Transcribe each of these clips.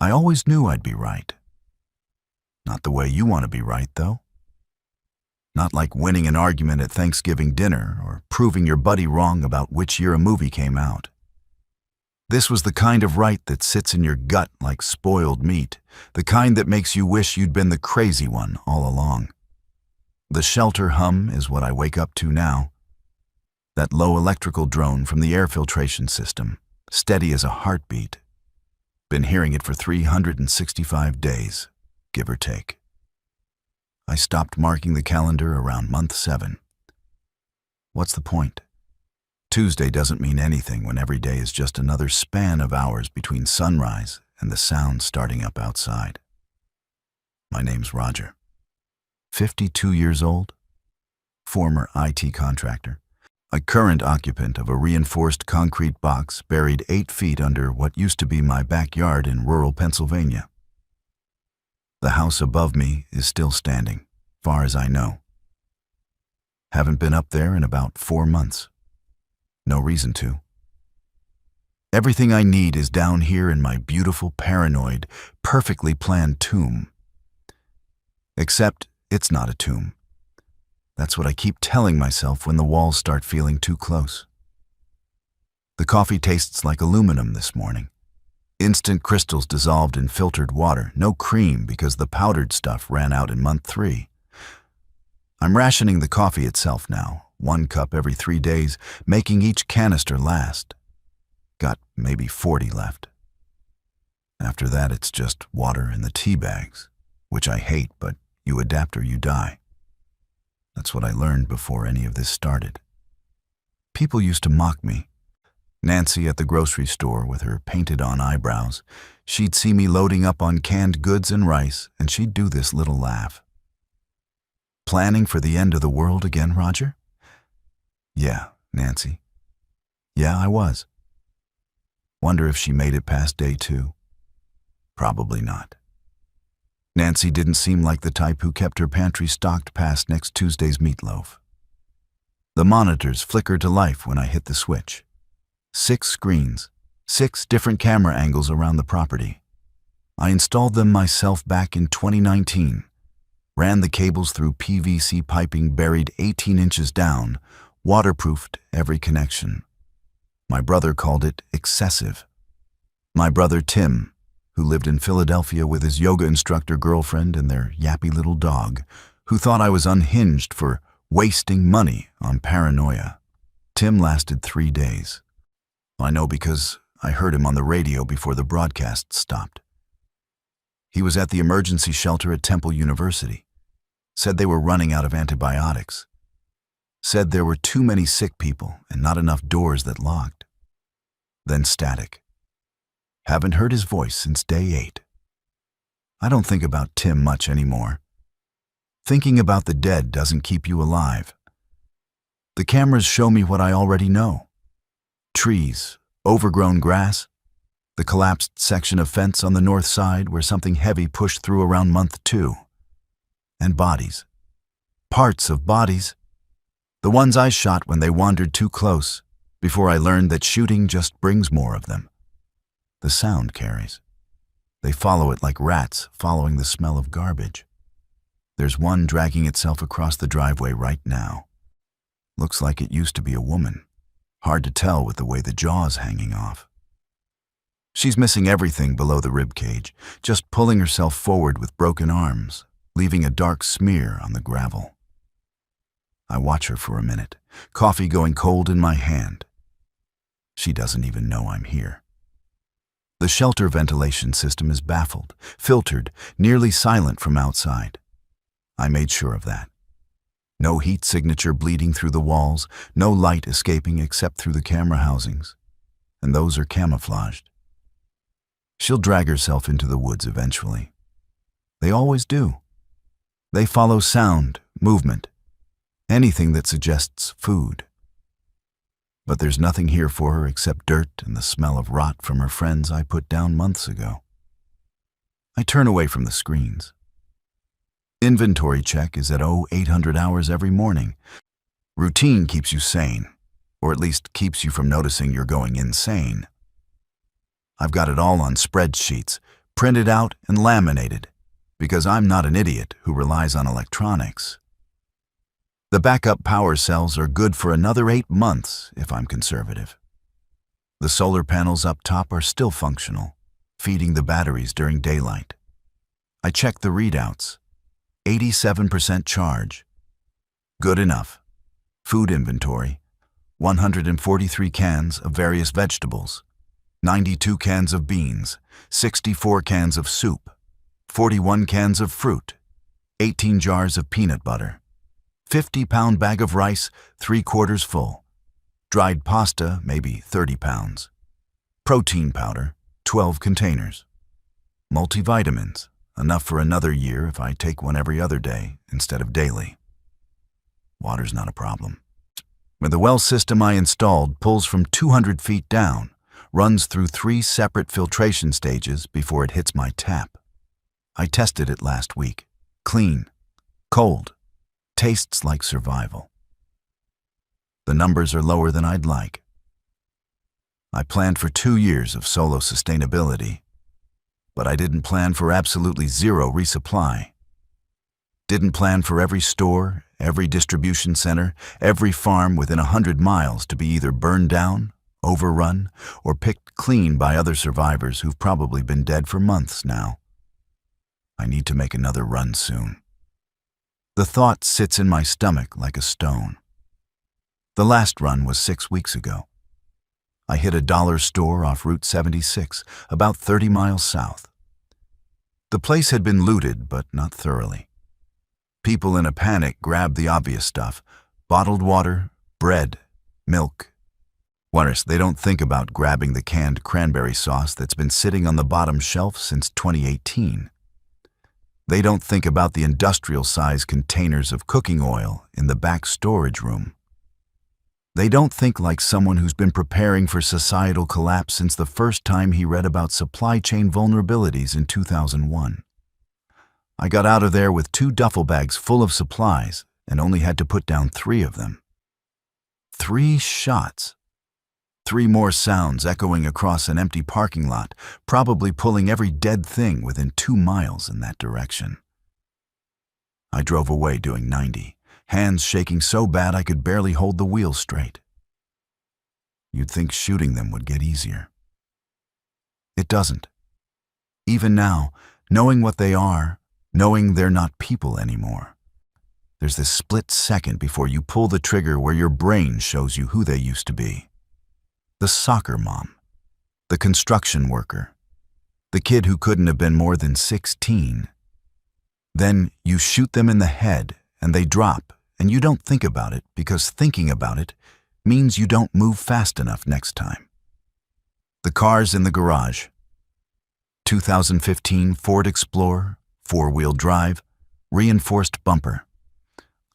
I always knew I'd be right. Not the way you want to be right, though. Not like winning an argument at Thanksgiving dinner or proving your buddy wrong about which year a movie came out. This was the kind of right that sits in your gut like spoiled meat, the kind that makes you wish you'd been the crazy one all along. The shelter hum is what I wake up to now. That low electrical drone from the air filtration system, steady as a heartbeat. Been hearing it for 365 days, give or take. I stopped marking the calendar around month 7. What's the point? Tuesday doesn't mean anything when every day is just another span of hours between sunrise and the sound starting up outside. My name's Roger. 52 years old, former IT contractor, a current occupant of a reinforced concrete box buried 8 feet under what used to be my backyard in rural Pennsylvania. The house above me is still standing, far as I know. Haven't been up there in about 4 months. No reason to. Everything I need is down here in my beautiful, paranoid, perfectly planned tomb. Except it's not a tomb. That's what I keep telling myself when the walls start feeling too close. The coffee tastes like aluminum this morning. Instant crystals dissolved in filtered water, no cream because the powdered stuff ran out in month 3. I'm rationing the coffee itself now, 1 cup every 3 days, making each canister last. Got maybe 40 left. After that, it's just water in the tea bags, which I hate, but you adapt or you die. That's what I learned before any of this started. People used to mock me. Nancy at the grocery store with her painted-on eyebrows. She'd see me loading up on canned goods and rice, and she'd do this little laugh. Planning for the end of the world again, Roger? Yeah, Nancy. Yeah, I was. Wonder if she made it past day 2. Probably not. Nancy didn't seem like the type who kept her pantry stocked past next Tuesday's meatloaf. The monitors flickered to life when I hit the switch. 6 screens, 6 different camera angles around the property. I installed them myself back in 2019, ran the cables through PVC piping buried 18 inches down, waterproofed every connection. My brother called it excessive. My brother Tim, who lived in Philadelphia with his yoga instructor girlfriend and their yappy little dog, who thought I was unhinged for wasting money on paranoia. Tim lasted 3 days. I know because I heard him on the radio before the broadcast stopped. He was at the emergency shelter at Temple University. Said they were running out of antibiotics. Said there were too many sick people and not enough doors that locked. Then static. Haven't heard his voice since day 8. I don't think about Tim much anymore. Thinking about the dead doesn't keep you alive. The cameras show me what I already know. Trees, overgrown grass, the collapsed section of fence on the north side where something heavy pushed through around month 2. And bodies. Parts of bodies. The ones I shot when they wandered too close, before I learned that shooting just brings more of them. The sound carries. They follow it like rats following the smell of garbage. There's one dragging itself across the driveway right now. Looks like it used to be a woman. Hard to tell with the way the jaw's hanging off. She's missing everything below the rib cage, just pulling herself forward with broken arms, leaving a dark smear on the gravel. I watch her for a minute, coffee going cold in my hand. She doesn't even know I'm here. The shelter ventilation system is baffled, filtered, nearly silent from outside. I made sure of that. No heat signature bleeding through the walls, no light escaping except through the camera housings. And those are camouflaged. She'll drag herself into the woods eventually. They always do. They follow sound, movement, anything that suggests food. But there's nothing here for her except dirt and the smell of rot from her friends I put down months ago. I turn away from the screens. Inventory check is at 800 hours every morning. Routine keeps you sane, or at least keeps you from noticing you're going insane. I've got it all on spreadsheets, printed out and laminated, because I'm not an idiot who relies on electronics. The backup power cells are good for another 8 months if I'm conservative. The solar panels up top are still functional, feeding the batteries during daylight. I checked the readouts. 87% charge. Good enough. Food inventory. 143 cans of various vegetables. 92 cans of beans. 64 cans of soup. 41 cans of fruit. 18 jars of peanut butter. 50-pound bag of rice, 3/4 full. Dried pasta, maybe 30 pounds. Protein powder, 12 containers. Multivitamins, enough for another year if I take one every other day instead of daily. Water's not a problem. The well system I installed pulls from 200 feet down, runs through 3 separate filtration stages before it hits my tap. I tested it last week. Clean, cold, tastes like survival. The numbers are lower than I'd like. I planned for 2 years of solo sustainability, but I didn't plan for absolutely zero resupply. Didn't plan for every store, every distribution center, every farm within 100 miles to be either burned down, overrun, or picked clean by other survivors who've probably been dead for months now. I need to make another run soon. The thought sits in my stomach like a stone. The last run was 6 weeks ago. I hit a dollar store off Route 76, about 30 miles south. The place had been looted, but not thoroughly. People in a panic grabbed the obvious stuff: bottled water, bread, milk. Worse, they don't think about grabbing the canned cranberry sauce that's been sitting on the bottom shelf since 2018. They don't think about the industrial-size containers of cooking oil in the back storage room. They don't think like someone who's been preparing for societal collapse since the first time he read about supply chain vulnerabilities in 2001. I got out of there with 2 duffel bags full of supplies and only had to put down 3 of them. 3 shots. 3 more sounds echoing across an empty parking lot, probably pulling every dead thing within 2 miles in that direction. I drove away doing 90, hands shaking so bad I could barely hold the wheel straight. You'd think shooting them would get easier. It doesn't. Even now, knowing what they are, knowing they're not people anymore, there's this split second before you pull the trigger where your brain shows you who they used to be. The soccer mom, the construction worker, the kid who couldn't have been more than 16. Then you shoot them in the head and they drop, and you don't think about it because thinking about it means you don't move fast enough next time. The car's in the garage. 2015 Ford Explorer, 4-wheel drive, reinforced bumper.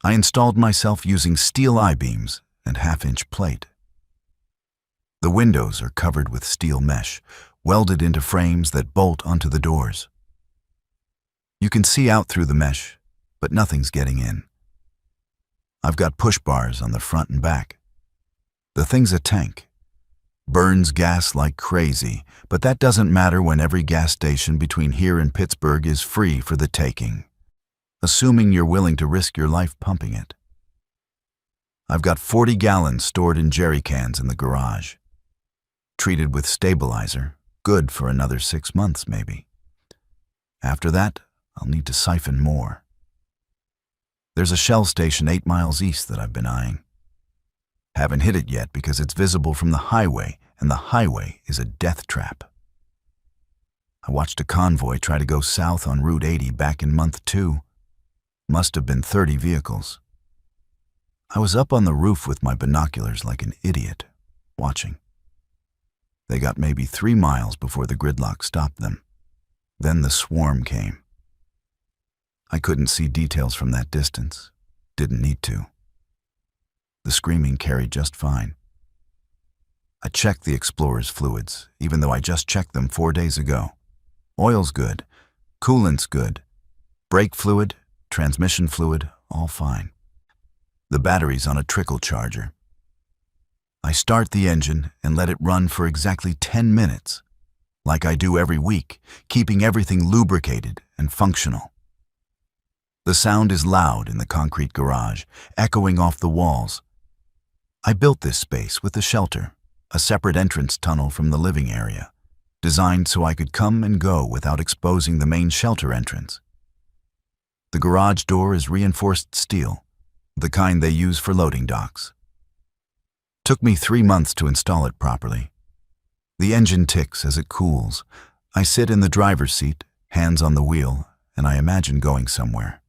I installed myself using steel I-beams and 1/2-inch plate. The windows are covered with steel mesh, welded into frames that bolt onto the doors. You can see out through the mesh, but nothing's getting in. I've got push bars on the front and back. The thing's a tank. Burns gas like crazy, but that doesn't matter when every gas station between here and Pittsburgh is free for the taking, assuming you're willing to risk your life pumping it. I've got 40 gallons stored in jerry cans in the garage. Treated with stabilizer, good for another 6 months maybe. After that, I'll need to siphon more. There's a Shell station 8 miles east that I've been eyeing. Haven't hit it yet because it's visible from the highway, and the highway is a death trap. I watched a convoy try to go south on Route 80 back in month 2. Must have been 30 vehicles. I was up on the roof with my binoculars like an idiot, watching. They got maybe 3 miles before the gridlock stopped them. Then the swarm came. I couldn't see details from that distance. Didn't need to. The screaming carried just fine. I checked the Explorer's fluids, even though I just checked them 4 days ago. Oil's good. Coolant's good. Brake fluid, transmission fluid, all fine. The battery's on a trickle charger. I start the engine and let it run for exactly 10 minutes. like I do every week, keeping everything lubricated and functional. The sound is loud in the concrete garage, echoing off the walls. I built this space with a shelter, a separate entrance tunnel from the living area, designed so I could come and go without exposing the main shelter entrance. The garage door is reinforced steel, the kind they use for loading docks. Took me 3 months to install it properly. The engine ticks as it cools. I sit in the driver's seat, hands on the wheel, and I imagine going somewhere.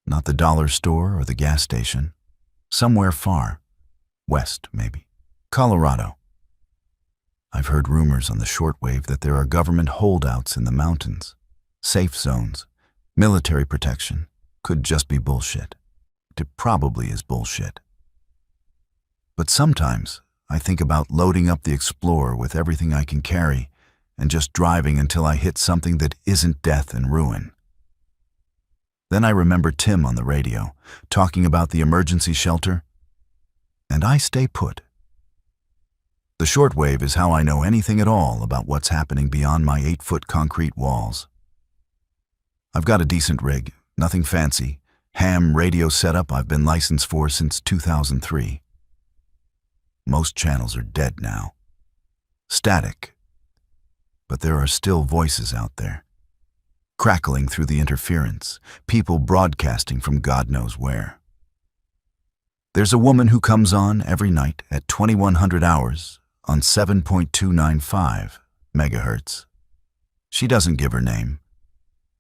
Not the dollar store or the gas station. Somewhere far. West, maybe. Colorado. I've heard rumors on the shortwave that there are government holdouts in the mountains. Safe zones. Military protection. Could just be bullshit. It probably is bullshit. But sometimes I think about loading up the Explorer with everything I can carry and just driving until I hit something that isn't death and ruin. Then I remember Tim on the radio, talking about the emergency shelter, and I stay put. The shortwave is how I know anything at all about what's happening beyond my 8-foot concrete walls. I've got a decent rig, nothing fancy, ham radio setup I've been licensed for since 2003. Most channels are dead now. Static. But there are still voices out there. Crackling through the interference, people broadcasting from God knows where. There's a woman who comes on every night at 2100 hours on 7.295 megahertz. She doesn't give her name,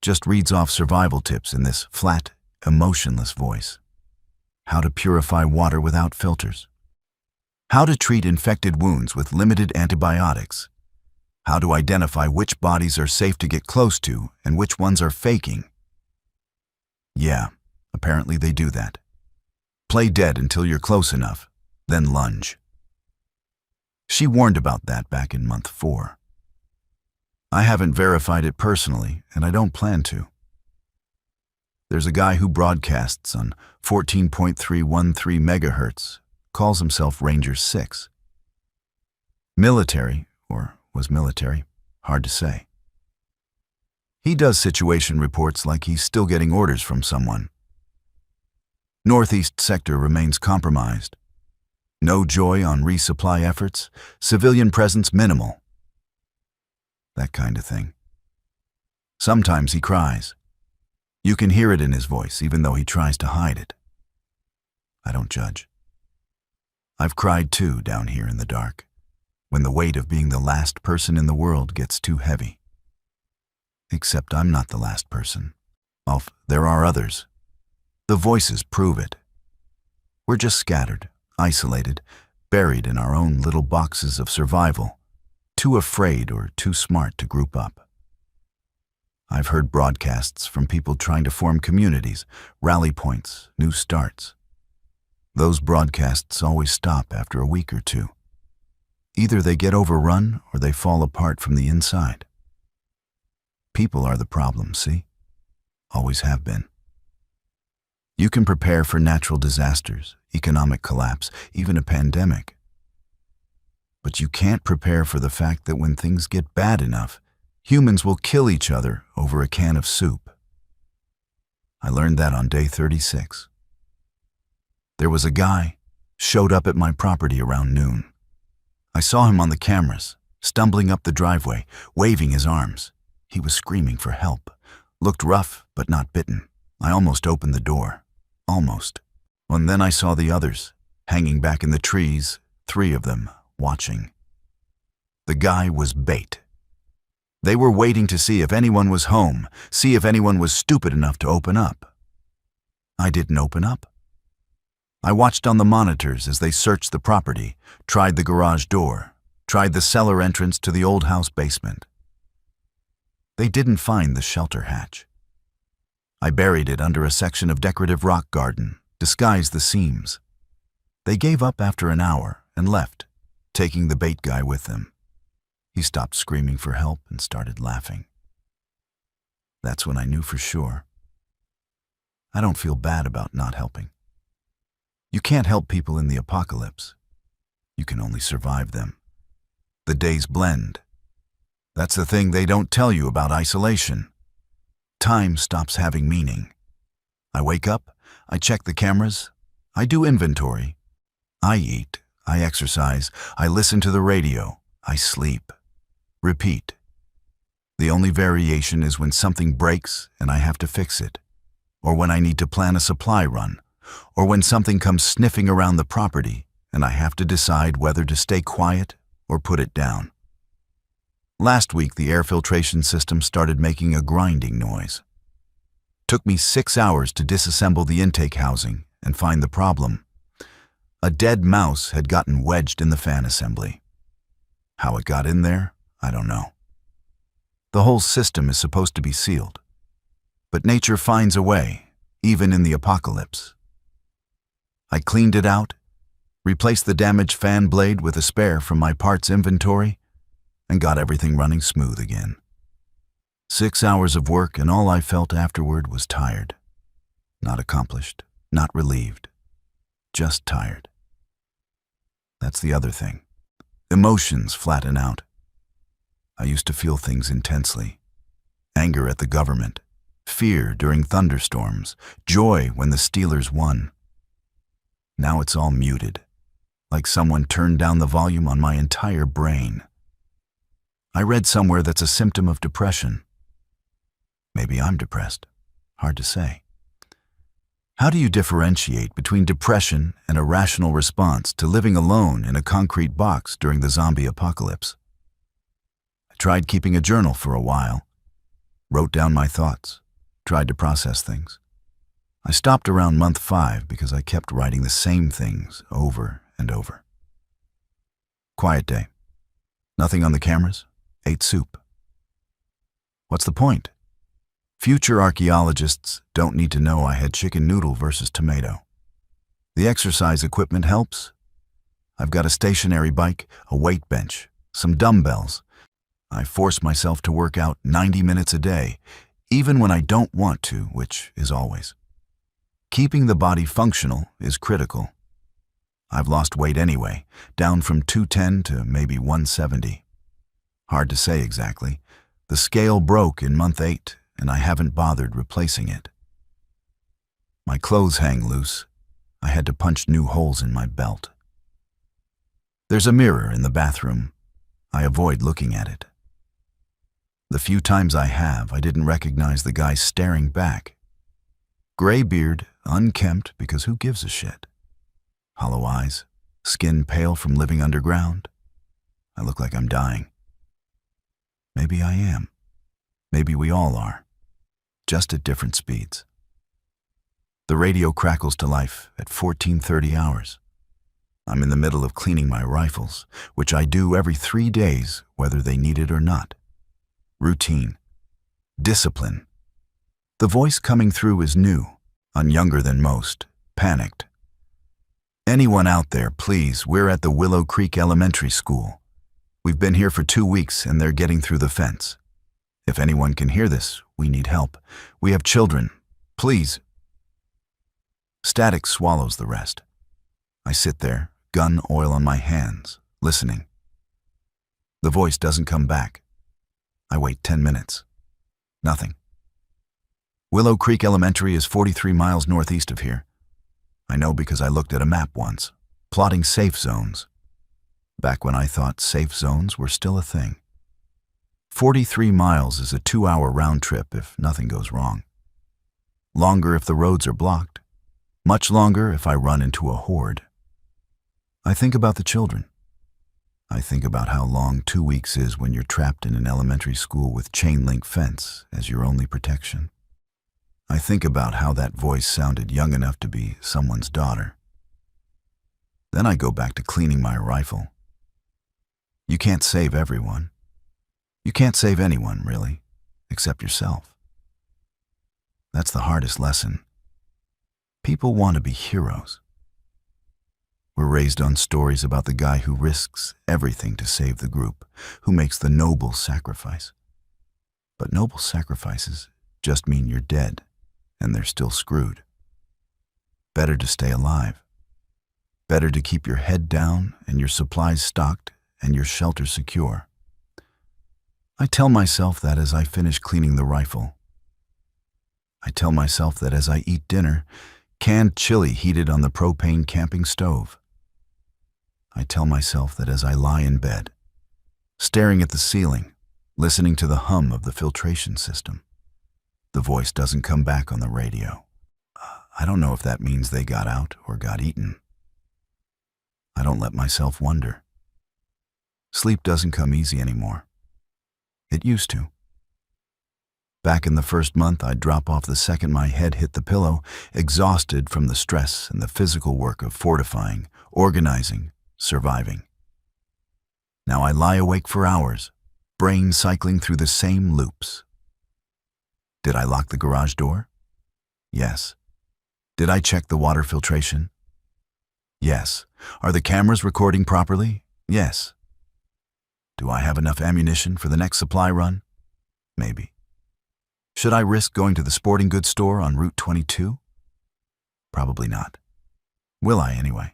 just reads off survival tips in this flat, emotionless voice. How to purify water without filters. How to treat infected wounds with limited antibiotics. How to identify which bodies are safe to get close to and which ones are faking. Yeah, apparently they do that. Play dead until you're close enough, then lunge. She warned about that back in month 4. I haven't verified it personally, and I don't plan to. There's a guy who broadcasts on 14.313 megahertz, calls himself Ranger 6. Military, or was military, hard to say. He does situation reports like he's still getting orders from someone. Northeast sector remains compromised. No joy on resupply efforts, civilian presence minimal. That kind of thing. Sometimes he cries. You can hear it in his voice, even though he tries to hide it. I don't judge. I've cried too down here in the dark, when the weight of being the last person in the world gets too heavy. Except I'm not the last person. There are others. The voices prove it. We're just scattered, isolated, buried in our own little boxes of survival, too afraid or too smart to group up. I've heard broadcasts from people trying to form communities, rally points, new starts. Those broadcasts always stop after a week or two. Either they get overrun or they fall apart from the inside. People are the problem, see? Always have been. You can prepare for natural disasters, economic collapse, even a pandemic. But you can't prepare for the fact that when things get bad enough, humans will kill each other over a can of soup. I learned that on day 36. There was a guy, showed up at my property around noon. I saw him on the cameras, stumbling up the driveway, waving his arms. He was screaming for help. Looked rough, but not bitten. I almost opened the door. Almost. And then I saw the others, hanging back in the trees, 3 of them, watching. The guy was bait. They were waiting to see if anyone was home, see if anyone was stupid enough to open up. I didn't open up. I watched on the monitors as they searched the property, tried the garage door, tried the cellar entrance to the old house basement. They didn't find the shelter hatch. I buried it under a section of decorative rock garden, disguised the seams. They gave up after an hour and left, taking the bait guy with them. He stopped screaming for help and started laughing. That's when I knew for sure. I don't feel bad about not helping. You can't help people in the apocalypse. You can only survive them. The days blend. That's the thing they don't tell you about isolation. Time stops having meaning. I wake up, I check the cameras, I do inventory. I eat, I exercise, I listen to the radio, I sleep. Repeat. The only variation is when something breaks and I have to fix it, or when I need to plan a supply run, or when something comes sniffing around the property and I have to decide whether to stay quiet or put it down. Last week, the air filtration system started making a grinding noise. Took me 6 hours to disassemble the intake housing and find the problem. A dead mouse had gotten wedged in the fan assembly. How it got in there, I don't know. The whole system is supposed to be sealed. But nature finds a way, even in the apocalypse. I cleaned it out, replaced the damaged fan blade with a spare from my parts inventory, and got everything running smooth again. 6 hours of work, and all I felt afterward was tired. Not accomplished, not relieved, just tired. That's the other thing. Emotions flatten out. I used to feel things intensely. Anger at the government, fear during thunderstorms, joy when the Steelers won. Now it's all muted, like someone turned down the volume on my entire brain. I read somewhere that's a symptom of depression. Maybe I'm depressed. Hard to say. How do you differentiate between depression and a rational response to living alone in a concrete box during the zombie apocalypse? I tried keeping a journal for a while, wrote down my thoughts, tried to process things. I stopped around month 5 because I kept writing the same things over and over. Quiet day. Nothing on the cameras. Ate soup. What's the point? Future archaeologists don't need to know I had chicken noodle versus tomato. The exercise equipment helps. I've got a stationary bike, a weight bench, some dumbbells. I force myself to work out 90 minutes a day, even when I don't want to, which is always. Keeping the body functional is critical. I've lost weight anyway, down from 210 to maybe 170. Hard to say exactly. The scale broke in month 8, and I haven't bothered replacing it. My clothes hang loose. I had to punch new holes in my belt. There's a mirror in the bathroom. I avoid looking at it. The few times I have, I didn't recognize the guy staring back. Gray beard, unkempt because who gives a shit? Hollow eyes, skin pale from living underground. I look like I'm dying. Maybe I am. Maybe we all are. Just at different speeds. The radio crackles to life at 14:30 hours. I'm in the middle of cleaning my rifles, which I do every 3 days, whether they need it or not. Routine. Discipline. The voice coming through is new. I'm younger than most. Panicked. Anyone out there, please, we're at the Willow Creek Elementary School. We've been here for 2 weeks and they're getting through the fence. If anyone can hear this, we need help. We have children. Please. Static swallows the rest. I sit there, gun oil on my hands, listening. The voice doesn't come back. I wait 10 minutes. Nothing. Willow Creek Elementary is 43 miles northeast of here. I know because I looked at a map once, plotting safe zones. Back when I thought safe zones were still a thing. 43 miles is a 2-hour round trip if nothing goes wrong. Longer if the roads are blocked. Much longer if I run into a horde. I think about the children. I think about how long 2 weeks is when you're trapped in an elementary school with chain-link fence as your only protection. I think about how that voice sounded young enough to be someone's daughter. Then I go back to cleaning my rifle. You can't save everyone. You can't save anyone, really, except yourself. That's the hardest lesson. People want to be heroes. We're raised on stories about the guy who risks everything to save the group, who makes the noble sacrifice. But noble sacrifices just mean you're dead, and they're still screwed. Better to stay alive. Better to keep your head down and your supplies stocked and your shelter secure. I tell myself that as I finish cleaning the rifle. I tell myself that as I eat dinner, canned chili heated on the propane camping stove. I tell myself that as I lie in bed, staring at the ceiling, listening to the hum of the filtration system, the voice doesn't come back on the radio. I don't know if that means they got out or got eaten. I don't let myself wonder. Sleep doesn't come easy anymore. It used to. Back in the first month, I'd drop off the second my head hit the pillow, exhausted from the stress and the physical work of fortifying, organizing, surviving. Now I lie awake for hours, brain cycling through the same loops. Did I lock the garage door? Yes. Did I check the water filtration? Yes. Are the cameras recording properly? Yes. Do I have enough ammunition for the next supply run? Maybe. Should I risk going to the sporting goods store on Route 22? Probably not. Will I anyway?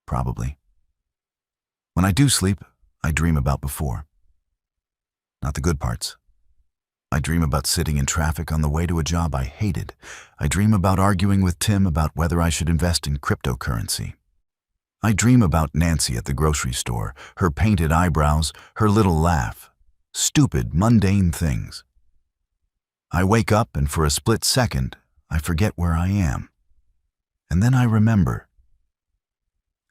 Probably. When I do sleep, I dream about before. Not the good parts. I dream about sitting in traffic on the way to a job I hated. I dream about arguing with Tim about whether I should invest in cryptocurrency. I dream about Nancy at the grocery store, her painted eyebrows, her little laugh. Stupid, mundane things. I wake up and for a split second, I forget where I am. And then I remember.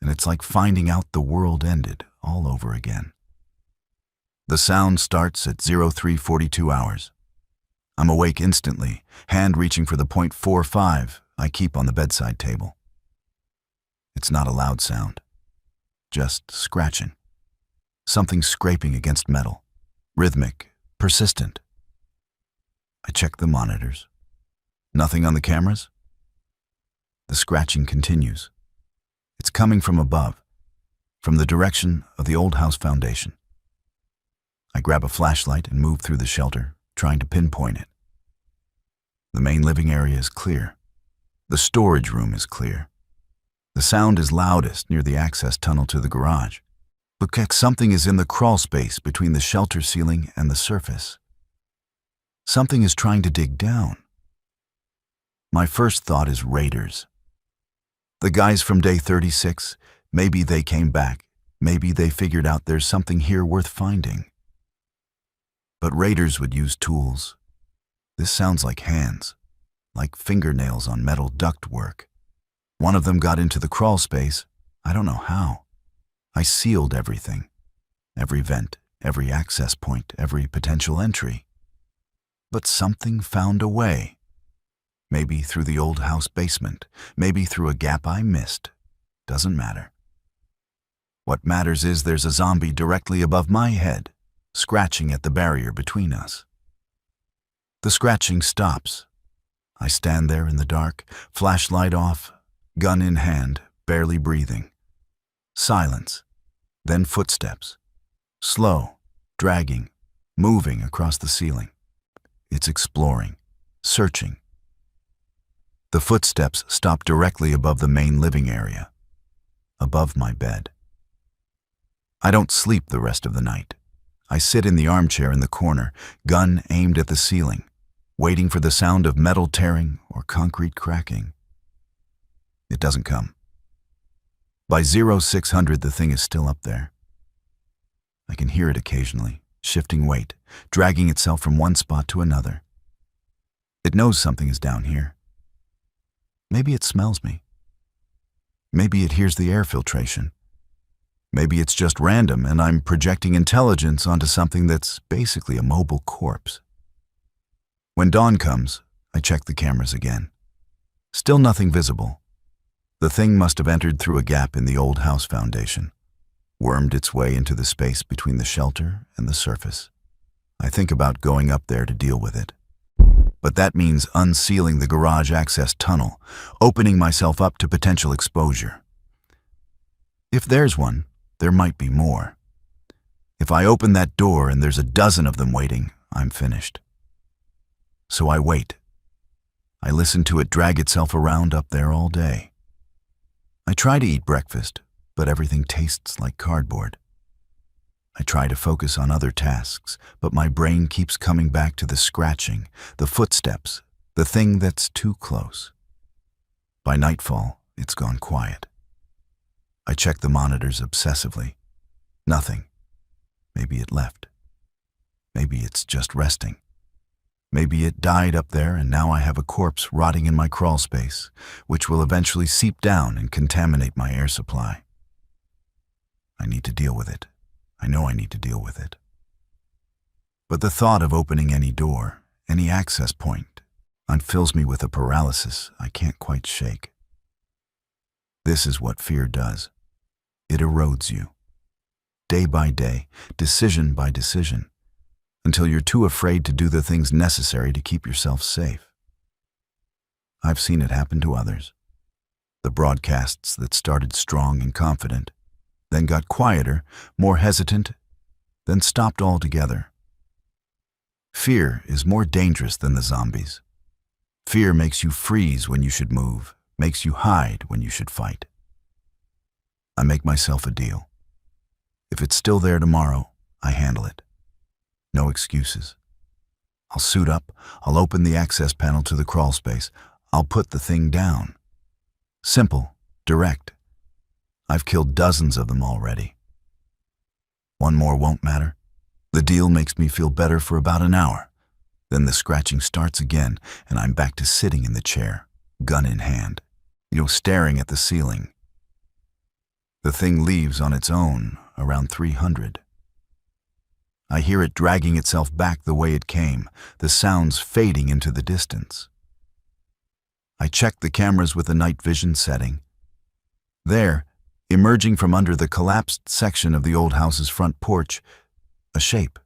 And it's like finding out the world ended all over again. The sound starts at 03:42 hours. I'm awake instantly, hand reaching for the .45 I keep on the bedside table. It's not a loud sound, just scratching. Something scraping against metal, rhythmic, persistent. I check the monitors. Nothing on the cameras? The scratching continues. It's coming from above, from the direction of the old house foundation. I grab a flashlight and move through the shelter, trying to pinpoint it. The main living area is clear. The storage room is clear. The sound is loudest near the access tunnel to the garage. But something is in the crawl space between the shelter ceiling and the surface. Something is trying to dig down. My first thought is raiders. The guys from day 36, maybe they came back. Maybe they figured out there's something here worth finding. But raiders would use tools. This sounds like hands, like fingernails on metal ductwork. One of them got into the crawl space. I don't know how. I sealed everything. Every vent, every access point, every potential entry. But something found a way. Maybe through the old house basement, maybe through a gap I missed. Doesn't matter. What matters is there's a zombie directly above my head, scratching at the barrier between us. The scratching stops. I stand there in the dark, flashlight off, gun in hand, barely breathing. Silence, then footsteps. Slow, dragging, moving across the ceiling. It's exploring, searching. The footsteps stop directly above the main living area, above my bed. I don't sleep the rest of the night. I sit in the armchair in the corner, gun aimed at the ceiling, waiting for the sound of metal tearing or concrete cracking. It doesn't come. By 0600, the thing is still up there. I can hear it occasionally, shifting weight, dragging itself from one spot to another. It knows something is down here. Maybe it smells me. Maybe it hears the air filtration. Maybe it's just random and I'm projecting intelligence onto something that's basically a mobile corpse. When dawn comes, I check the cameras again. Still nothing visible. The thing must have entered through a gap in the old house foundation, wormed its way into the space between the shelter and the surface. I think about going up there to deal with it. But that means unsealing the garage access tunnel, opening myself up to potential exposure. If there's one, there might be more. If I open that door and there's a dozen of them waiting, I'm finished. So I wait. I listen to it drag itself around up there all day. I try to eat breakfast, but everything tastes like cardboard. I try to focus on other tasks, but my brain keeps coming back to the scratching, the footsteps, the thing that's too close. By nightfall, it's gone quiet. I check the monitors obsessively. Nothing. Maybe it left. Maybe it's just resting. Maybe it died up there and now I have a corpse rotting in my crawl space, which will eventually seep down and contaminate my air supply. I need to deal with it. I know I need to deal with it. But the thought of opening any door, any access point, fills me with a paralysis I can't quite shake. This is what fear does. It erodes you. Day by day, decision by decision, until you're too afraid to do the things necessary to keep yourself safe. I've seen it happen to others. The broadcasts that started strong and confident, then got quieter, more hesitant, then stopped altogether. Fear is more dangerous than the zombies. Fear makes you freeze when you should move, makes you hide when you should fight. I make myself a deal. If it's still there tomorrow, I handle it. No excuses. I'll suit up, I'll open the access panel to the crawl space, I'll put the thing down. Simple, direct. I've killed dozens of them already. One more won't matter. The deal makes me feel better for about an hour. Then the scratching starts again, and I'm back to sitting in the chair, gun in hand, staring at the ceiling. The thing leaves on its own around 300. I hear it dragging itself back the way it came, the sounds fading into the distance. I check the cameras with the night vision setting. There, emerging from under the collapsed section of the old house's front porch, a shape.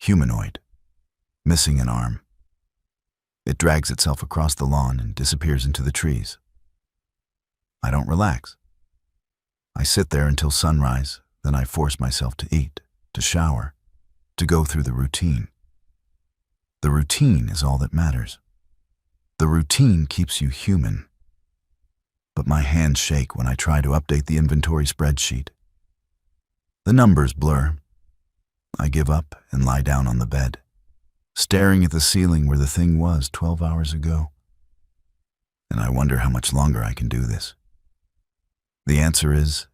Humanoid. Missing an arm. It drags itself across the lawn and disappears into the trees. I don't relax. I sit there until sunrise, then I force myself to eat, to shower, to go through the routine. The routine is all that matters. The routine keeps you human. But my hands shake when I try to update the inventory spreadsheet. The numbers blur. I give up and lie down on the bed, staring at the ceiling where the thing was 12 hours ago. And I wonder how much longer I can do this. The answer is,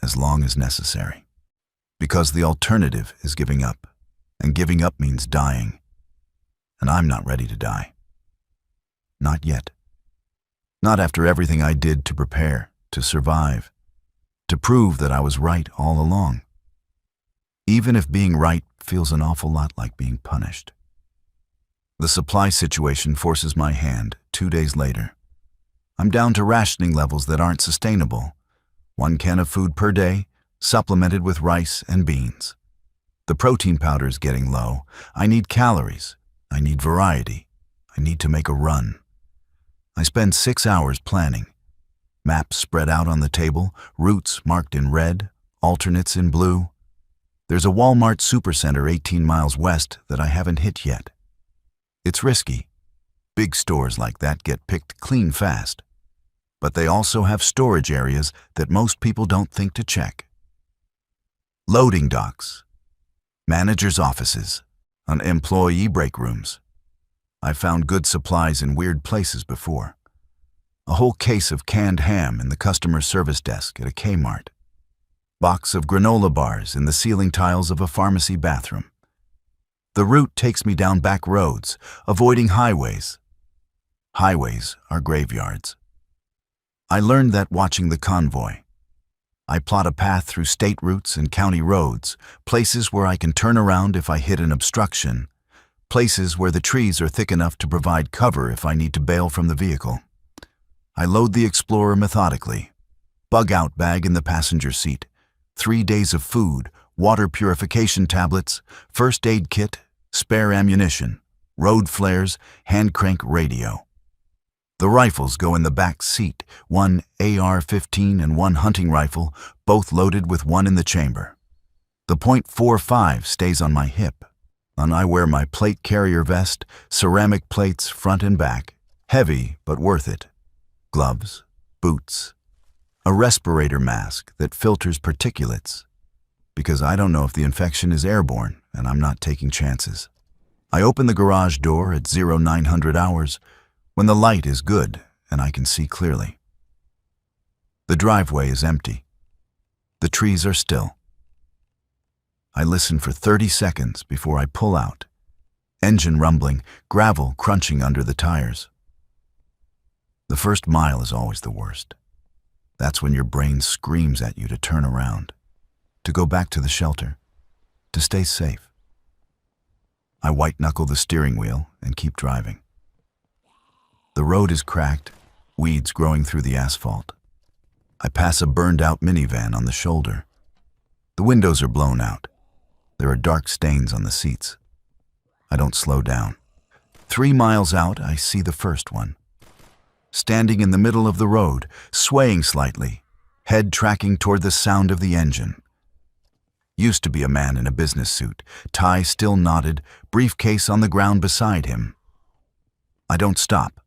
as long as necessary. Because the alternative is giving up, and giving up means dying. And I'm not ready to die. Not yet. Not after everything I did to prepare, to survive, to prove that I was right all along. Even if being right feels an awful lot like being punished. The supply situation forces my hand 2 days later. I'm down to rationing levels that aren't sustainable. 1 can of food per day, supplemented with rice and beans. The protein powder's getting low. I need calories. I need variety. I need to make a run. I spend 6 hours planning. Maps spread out on the table, routes marked in red, alternates in blue. There's a Walmart supercenter 18 miles west that I haven't hit yet. It's risky. Big stores like that get picked clean fast. But they also have storage areas that most people don't think to check. Loading docks, managers' offices, and employee break rooms. I've found good supplies in weird places before. A whole case of canned ham in the customer service desk at a Kmart. Box of granola bars in the ceiling tiles of a pharmacy bathroom. The route takes me down back roads, avoiding highways. Highways are graveyards. I learned that watching the convoy. I plot a path through state routes and county roads, places where I can turn around if I hit an obstruction, places where the trees are thick enough to provide cover if I need to bail from the vehicle. I load the Explorer methodically. Bug-out bag in the passenger seat. 3 days of food, water purification tablets, first aid kit, spare ammunition, road flares, hand crank radio. The rifles go in the back seat, 1 AR-15 and 1 hunting rifle, both loaded with 1 in the chamber. The .45 stays on my hip, and I wear my plate carrier vest, ceramic plates front and back, heavy but worth it. Gloves, boots, a respirator mask that filters particulates, because I don't know if the infection is airborne, and I'm not taking chances. I open the garage door at 0900 hours when the light is good and I can see clearly. The driveway is empty. The trees are still. I listen for 30 seconds before I pull out. Engine rumbling, gravel crunching under the tires. The first mile is always the worst. That's when your brain screams at you to turn around, to go back to the shelter, to stay safe. I white-knuckle the steering wheel and keep driving. The road is cracked, weeds growing through the asphalt. I pass a burned-out minivan on the shoulder. The windows are blown out. There are dark stains on the seats. I don't slow down. 3 miles out, I see the first one. Standing in the middle of the road, swaying slightly, head tracking toward the sound of the engine. Used to be a man in a business suit, tie still knotted, briefcase on the ground beside him. I don't stop.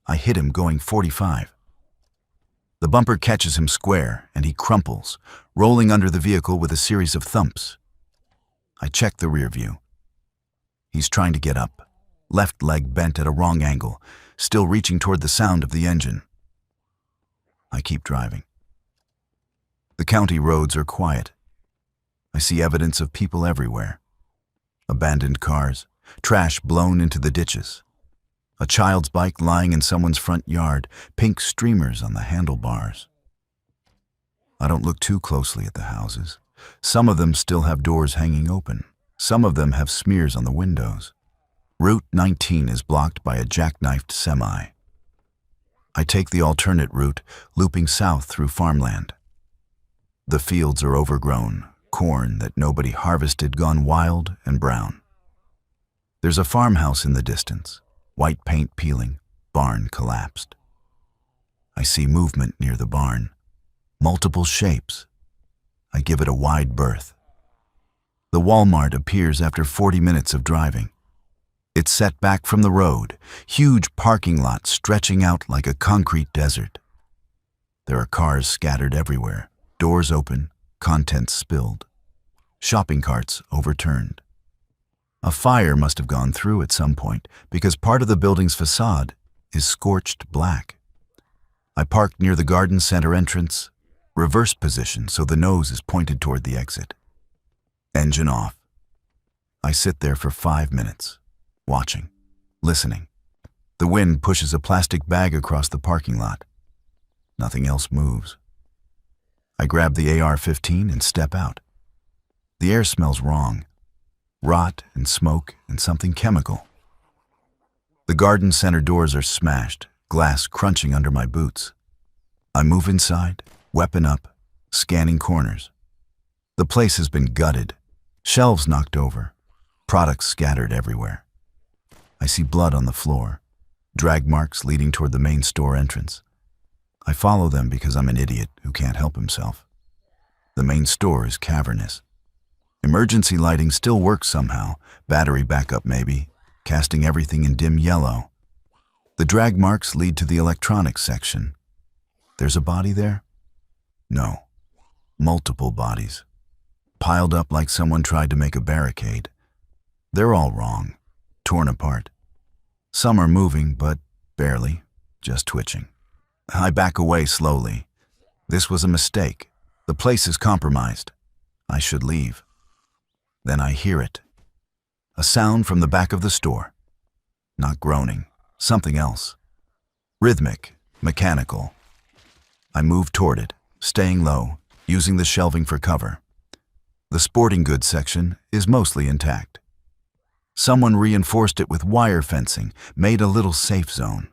I hit him going 45. The bumper catches him square, and he crumples, rolling under the vehicle with a series of thumps. I check the rear view. He's trying to get up, left leg bent at a wrong angle, still reaching toward the sound of the engine. I keep driving. The county roads are quiet. I see evidence of people everywhere. Abandoned cars, trash blown into the ditches. A child's bike lying in someone's front yard, pink streamers on the handlebars. I don't look too closely at the houses. Some of them still have doors hanging open. Some of them have smears on the windows. Route 19 is blocked by a jackknifed semi. I take the alternate route, looping south through farmland. The fields are overgrown, corn that nobody harvested gone wild and brown. There's a farmhouse in the distance, white paint peeling, barn collapsed. I see movement near the barn, multiple shapes. I give it a wide berth. The Walmart appears after 40 minutes of driving. It's set back from the road, huge parking lot stretching out like a concrete desert. There are cars scattered everywhere, doors open, contents spilled. Shopping carts overturned. A fire must have gone through at some point because part of the building's facade is scorched black. I park near the garden center entrance, reverse position so the nose is pointed toward the exit. Engine off. I sit there for 5 minutes, watching, listening. The wind pushes a plastic bag across the parking lot. Nothing else moves. I grab the AR-15 and step out. The air smells wrong. Rot and smoke and something chemical. The garden center doors are smashed, glass crunching under my boots. I move inside, weapon up, scanning corners. The place has been gutted, shelves knocked over, products scattered everywhere. I see blood on the floor, drag marks leading toward the main store entrance. I follow them because I'm an idiot who can't help himself. The main store is cavernous. Emergency lighting still works somehow, battery backup maybe, casting everything in dim yellow. The drag marks lead to the electronics section. There's a body there? No. Multiple bodies. Piled up like someone tried to make a barricade. They're all wrong, torn apart. Some are moving, but barely, just twitching. I back away slowly. This was a mistake. The place is compromised. I should leave. Then I hear it. A sound from the back of the store. Not groaning, something else. Rhythmic, mechanical. I move toward it, staying low, using the shelving for cover. The sporting goods section is mostly intact. Someone reinforced it with wire fencing, made a little safe zone.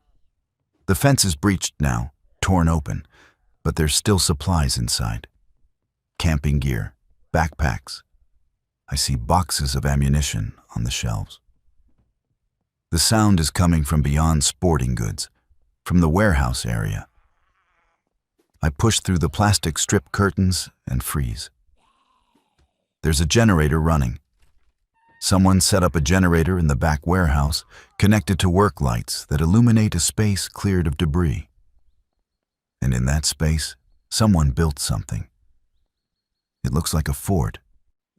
The fence is breached now, torn open, but there's still supplies inside. Camping gear, backpacks. I see boxes of ammunition on the shelves. The sound is coming from beyond sporting goods, from the warehouse area. I push through the plastic strip curtains and freeze. There's a generator running. Someone set up a generator in the back warehouse, connected to work lights that illuminate a space cleared of debris. And in that space, someone built something. It looks like a fort.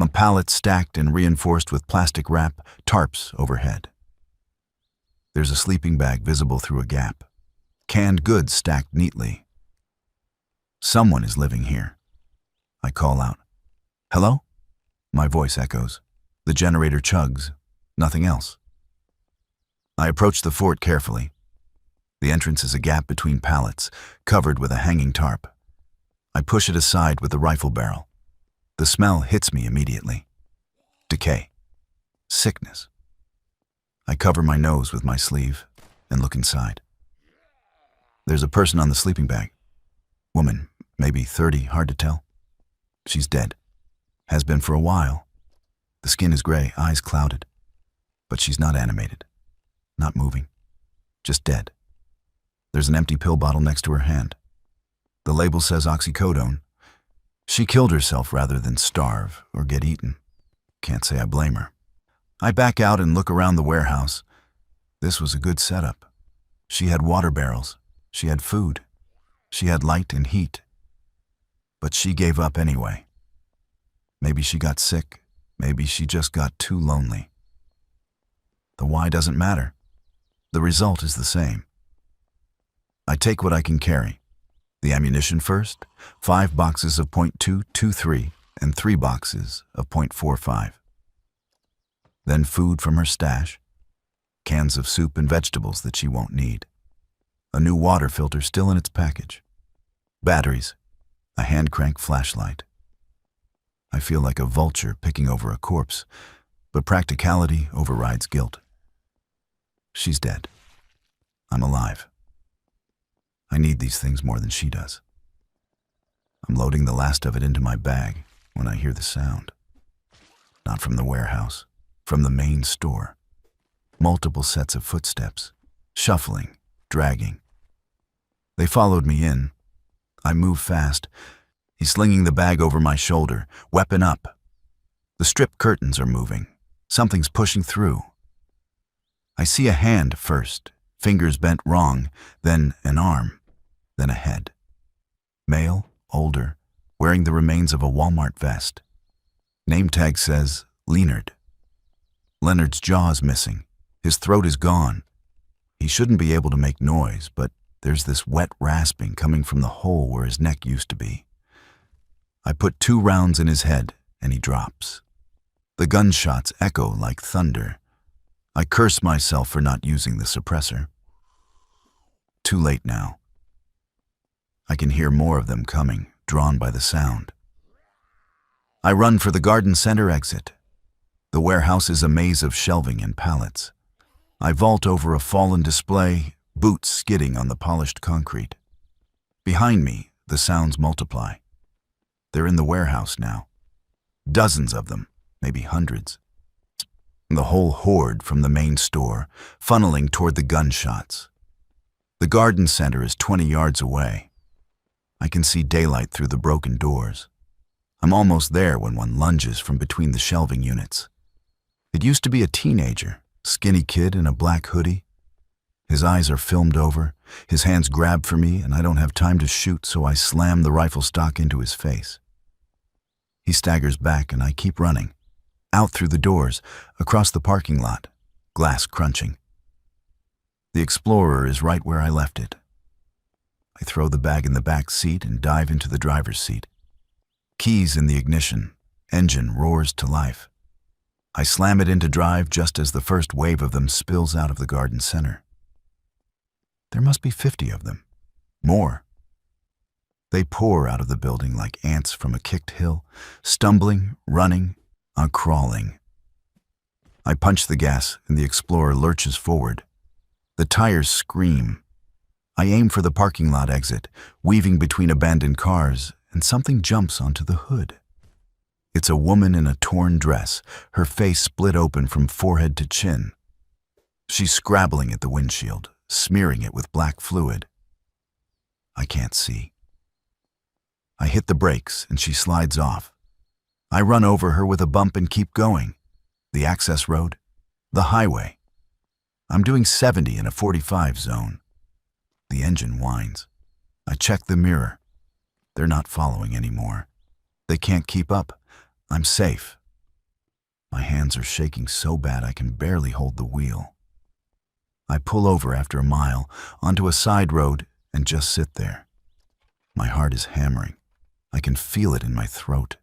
A pallet stacked and reinforced with plastic wrap, tarps overhead. There's a sleeping bag visible through a gap. Canned goods stacked neatly. Someone is living here. I call out. Hello? My voice echoes. The generator chugs. Nothing else. I approach the fort carefully. The entrance is a gap between pallets, covered with a hanging tarp. I push it aside with the rifle barrel. The smell hits me immediately. Decay. Sickness. I cover my nose with my sleeve and look inside. There's a person on the sleeping bag. Woman, maybe 30, hard to tell. She's dead. Has been for a while. The skin is gray, eyes clouded. But she's not animated. Not moving. Just dead. There's an empty pill bottle next to her hand. The label says oxycodone. She killed herself rather than starve or get eaten. Can't say I blame her. I back out and look around the warehouse. This was a good setup. She had water barrels. She had food. She had light and heat. But she gave up anyway. Maybe she got sick. Maybe she just got too lonely. The why doesn't matter. The result is the same. I take what I can carry. The ammunition first, 5 boxes of .223 and 3 boxes of .45. Then food from her stash, cans of soup and vegetables that she won't need. A new water filter still in its package. Batteries, a hand crank flashlight. I feel like a vulture picking over a corpse, but practicality overrides guilt. She's dead. I'm alive. I need these things more than she does. I'm loading the last of it into my bag when I hear the sound. Not from the warehouse, from the main store. Multiple sets of footsteps, shuffling, dragging. They followed me in. I move fast. He's slinging the bag over my shoulder, weapon up. The strip curtains are moving. Something's pushing through. I see a hand first, fingers bent wrong, then an arm, then a head. Male, older, wearing the remains of a Walmart vest. Name tag says Leonard. Leonard's jaw is missing. His throat is gone. He shouldn't be able to make noise, but there's this wet rasping coming from the hole where his neck used to be. I put 2 rounds in his head, and he drops. The gunshots echo like thunder. I curse myself for not using the suppressor. Too late now. I can hear more of them coming, drawn by the sound. I run for the garden center exit. The warehouse is a maze of shelving and pallets. I vault over a fallen display, boots skidding on the polished concrete. Behind me, the sounds multiply. They're in the warehouse now. Dozens of them, maybe hundreds. The whole horde from the main store, funneling toward the gunshots. The garden center is 20 yards away. I can see daylight through the broken doors. I'm almost there when one lunges from between the shelving units. It used to be a teenager, skinny kid in a black hoodie. His eyes are filmed over, his hands grab for me, and I don't have time to shoot, so I slam the rifle stock into his face. He staggers back, and I keep running. Out through the doors, across the parking lot, glass crunching. The Explorer is right where I left it. I throw the bag in the back seat and dive into the driver's seat. Keys in the ignition, engine roars to life. I slam it into drive just as the first wave of them spills out of the garden center. There must be 50 of them. More. They pour out of the building like ants from a kicked hill, stumbling, running, crawling. I punch the gas and the Explorer lurches forward. The tires scream. I aim for the parking lot exit, weaving between abandoned cars, and something jumps onto the hood. It's a woman in a torn dress, her face split open from forehead to chin. She's scrabbling at the windshield, smearing it with black fluid. I can't see. I hit the brakes and she slides off. I run over her with a bump and keep going. The access road, the highway. I'm doing 70 in a 45 zone. The engine whines. I check the mirror. They're not following anymore. They can't keep up. I'm safe. My hands are shaking so bad I can barely hold the wheel. I pull over after a mile onto a side road and just sit there. My heart is hammering. I can feel it in my throat.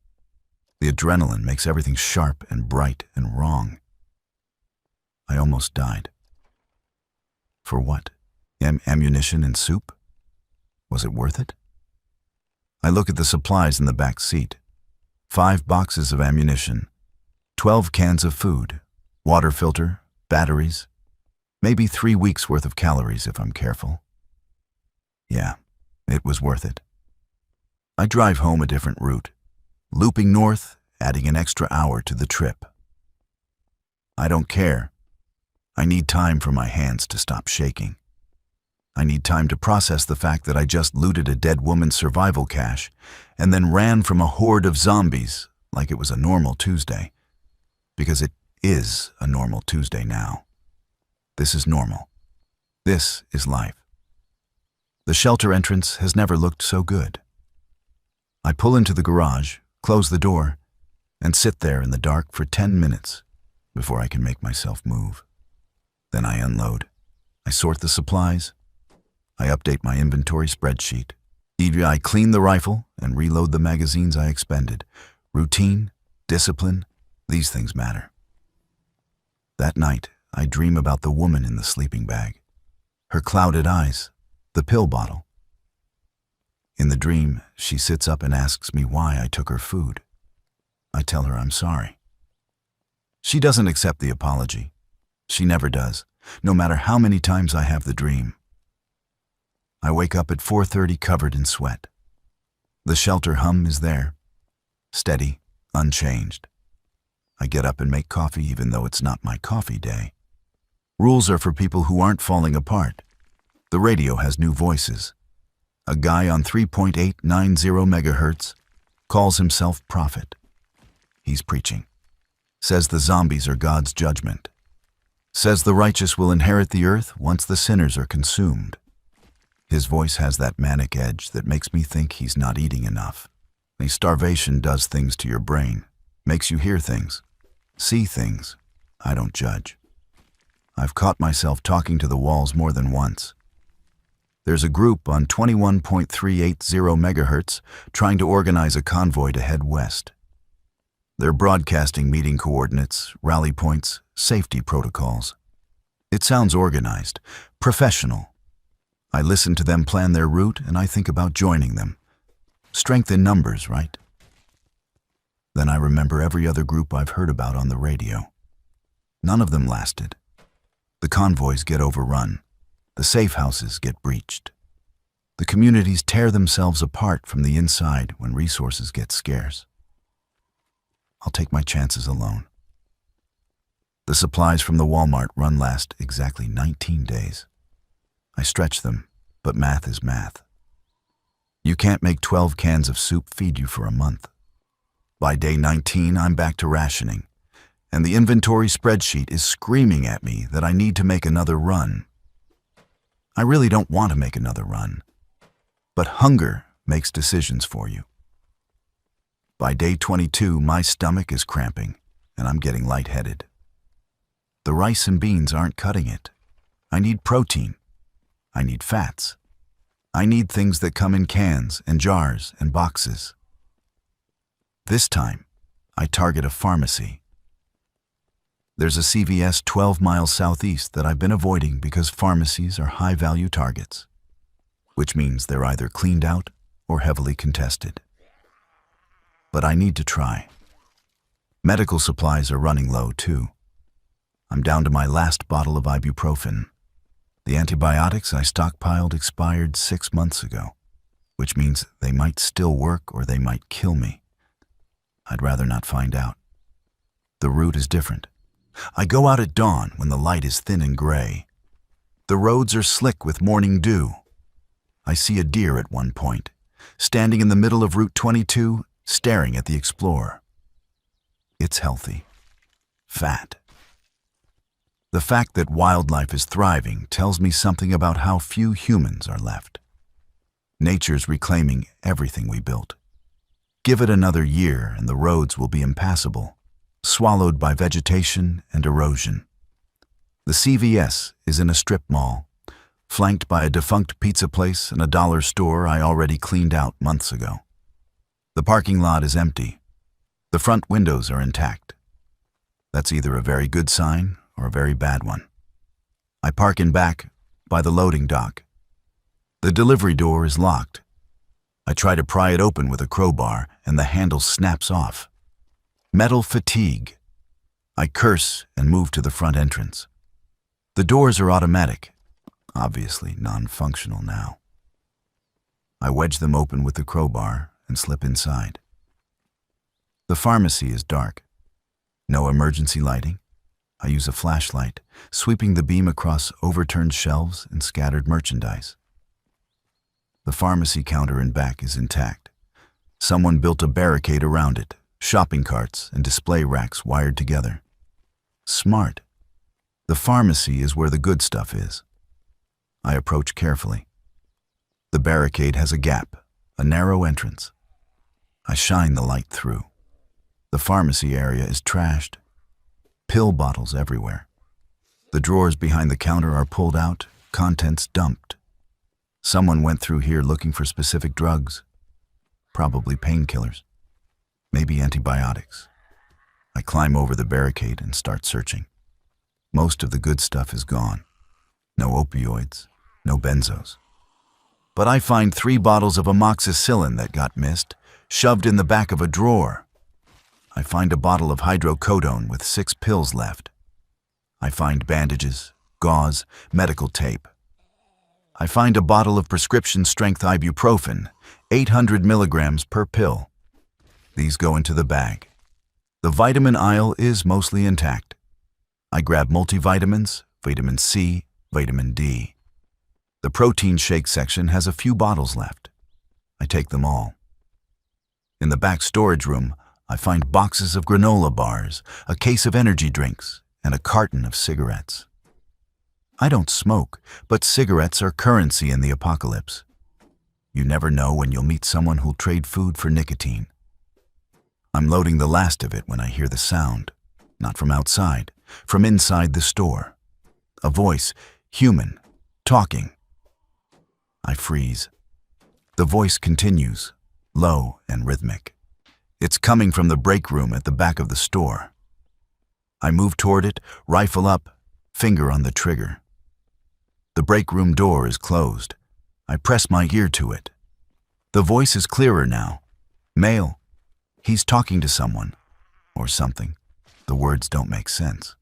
The adrenaline makes everything sharp and bright and wrong. I almost died. For what? Ammunition and soup? Was it worth it? I look at the supplies in the back seat. 5 boxes of ammunition, 12 cans of food, water filter, batteries, maybe 3 weeks' worth of calories if I'm careful. Yeah, it was worth it. I drive home a different route, looping north, adding an extra hour to the trip. I don't care. I need time for my hands to stop shaking. I need time to process the fact that I just looted a dead woman's survival cache and then ran from a horde of zombies like it was a normal Tuesday. Because it is a normal Tuesday now. This is normal. This is life. The shelter entrance has never looked so good. I pull into the garage, close the door, and sit there in the dark for 10 minutes before I can make myself move. Then I unload. I sort the supplies. I update my inventory spreadsheet. I clean the rifle and reload the magazines I expended. Routine, discipline, these things matter. That night, I dream about the woman in the sleeping bag, her clouded eyes, the pill bottle. In the dream, she sits up and asks me why I took her food. I tell her I'm sorry. She doesn't accept the apology. She never does, no matter how many times I have the dream. I wake up at 4:30 covered in sweat. The shelter hum is there, steady, unchanged. I get up and make coffee even though it's not my coffee day. Rules are for people who aren't falling apart. The radio has new voices. A guy on 3.890 megahertz calls himself Prophet. He's preaching. Says the zombies are God's judgment. Says the righteous will inherit the earth once the sinners are consumed. His voice has that manic edge that makes me think he's not eating enough. Starvation does things to your brain, makes you hear things, see things. I don't judge. I've caught myself talking to the walls more than once. There's a group on 21.380 megahertz trying to organize a convoy to head west. They're broadcasting meeting coordinates, rally points, safety protocols. It sounds organized, professional. I listen to them plan their route and I think about joining them. Strength in numbers, right? Then I remember every other group I've heard about on the radio. None of them lasted. The convoys get overrun. The safe houses get breached. The communities tear themselves apart from the inside when resources get scarce. I'll take my chances alone. The supplies from the Walmart run last exactly 19 days. I stretch them, but math is math. You can't make 12 cans of soup feed you for a month. By day 19, I'm back to rationing, and the inventory spreadsheet is screaming at me that I need to make another run. I really don't want to make another run, but hunger makes decisions for you. By day 22, my stomach is cramping, and I'm getting lightheaded. The rice and beans aren't cutting it. I need protein. I need fats. I need things that come in cans and jars and boxes. This time, I target a pharmacy. There's a CVS 12 miles southeast that I've been avoiding because pharmacies are high-value targets, which means they're either cleaned out or heavily contested. But I need to try. Medical supplies are running low, too. I'm down to my last bottle of ibuprofen. The antibiotics I stockpiled expired 6 months ago, which means they might still work or they might kill me. I'd rather not find out. The route is different. I go out at dawn when the light is thin and gray. The roads are slick with morning dew. I see a deer at one point, standing in the middle of Route 22, staring at the Explorer. It's healthy. Fat. The fact that wildlife is thriving tells me something about how few humans are left. Nature's reclaiming everything we built. Give it another year and the roads will be impassable. swallowed by vegetation and erosion. The CVS is in a strip mall, flanked by a defunct pizza place and a dollar store I already cleaned out months ago. The parking lot is empty. The front windows are intact. That's either a very good sign or a very bad one. I park in back by the loading dock. The delivery door is locked. I try to pry it open with a crowbar and the handle snaps off. Metal fatigue. I curse and move to the front entrance. The doors are automatic, obviously non-functional now. I wedge them open with the crowbar and slip inside. The pharmacy is dark. No emergency lighting. I use a flashlight, sweeping the beam across overturned shelves and scattered merchandise. The pharmacy counter in back is intact. Someone built a barricade around it, shopping carts and display racks wired together. Smart. The pharmacy is where the good stuff is. I approach carefully. The barricade has a gap, a narrow entrance. I shine the light through. The pharmacy area is trashed. Pill bottles everywhere. The drawers behind the counter are pulled out, contents dumped. Someone went through here looking for specific drugs. Probably painkillers. Maybe antibiotics. I climb over the barricade and start searching. Most of the good stuff is gone. No opioids, no benzos. But I find 3 bottles of amoxicillin that got missed, shoved in the back of a drawer. I find a bottle of hydrocodone with 6 pills left. I find bandages, gauze, medical tape. I find a bottle of prescription-strength ibuprofen, 800 milligrams per pill. These go into the bag. The vitamin aisle is mostly intact. I grab multivitamins, vitamin C, vitamin D. The protein shake section has a few bottles left. I take them all. In the back storage room, I find boxes of granola bars, a case of energy drinks, and a carton of cigarettes. I don't smoke, but cigarettes are currency in the apocalypse. You never know when you'll meet someone who'll trade food for nicotine. I'm loading the last of it when I hear the sound, not from outside, from inside the store. A voice, human, talking. I freeze. The voice continues, low and rhythmic. It's coming from the break room at the back of the store. I move toward it, rifle up, finger on the trigger. The break room door is closed. I press my ear to it. The voice is clearer now. Male. He's talking to someone, or something. The words don't make sense.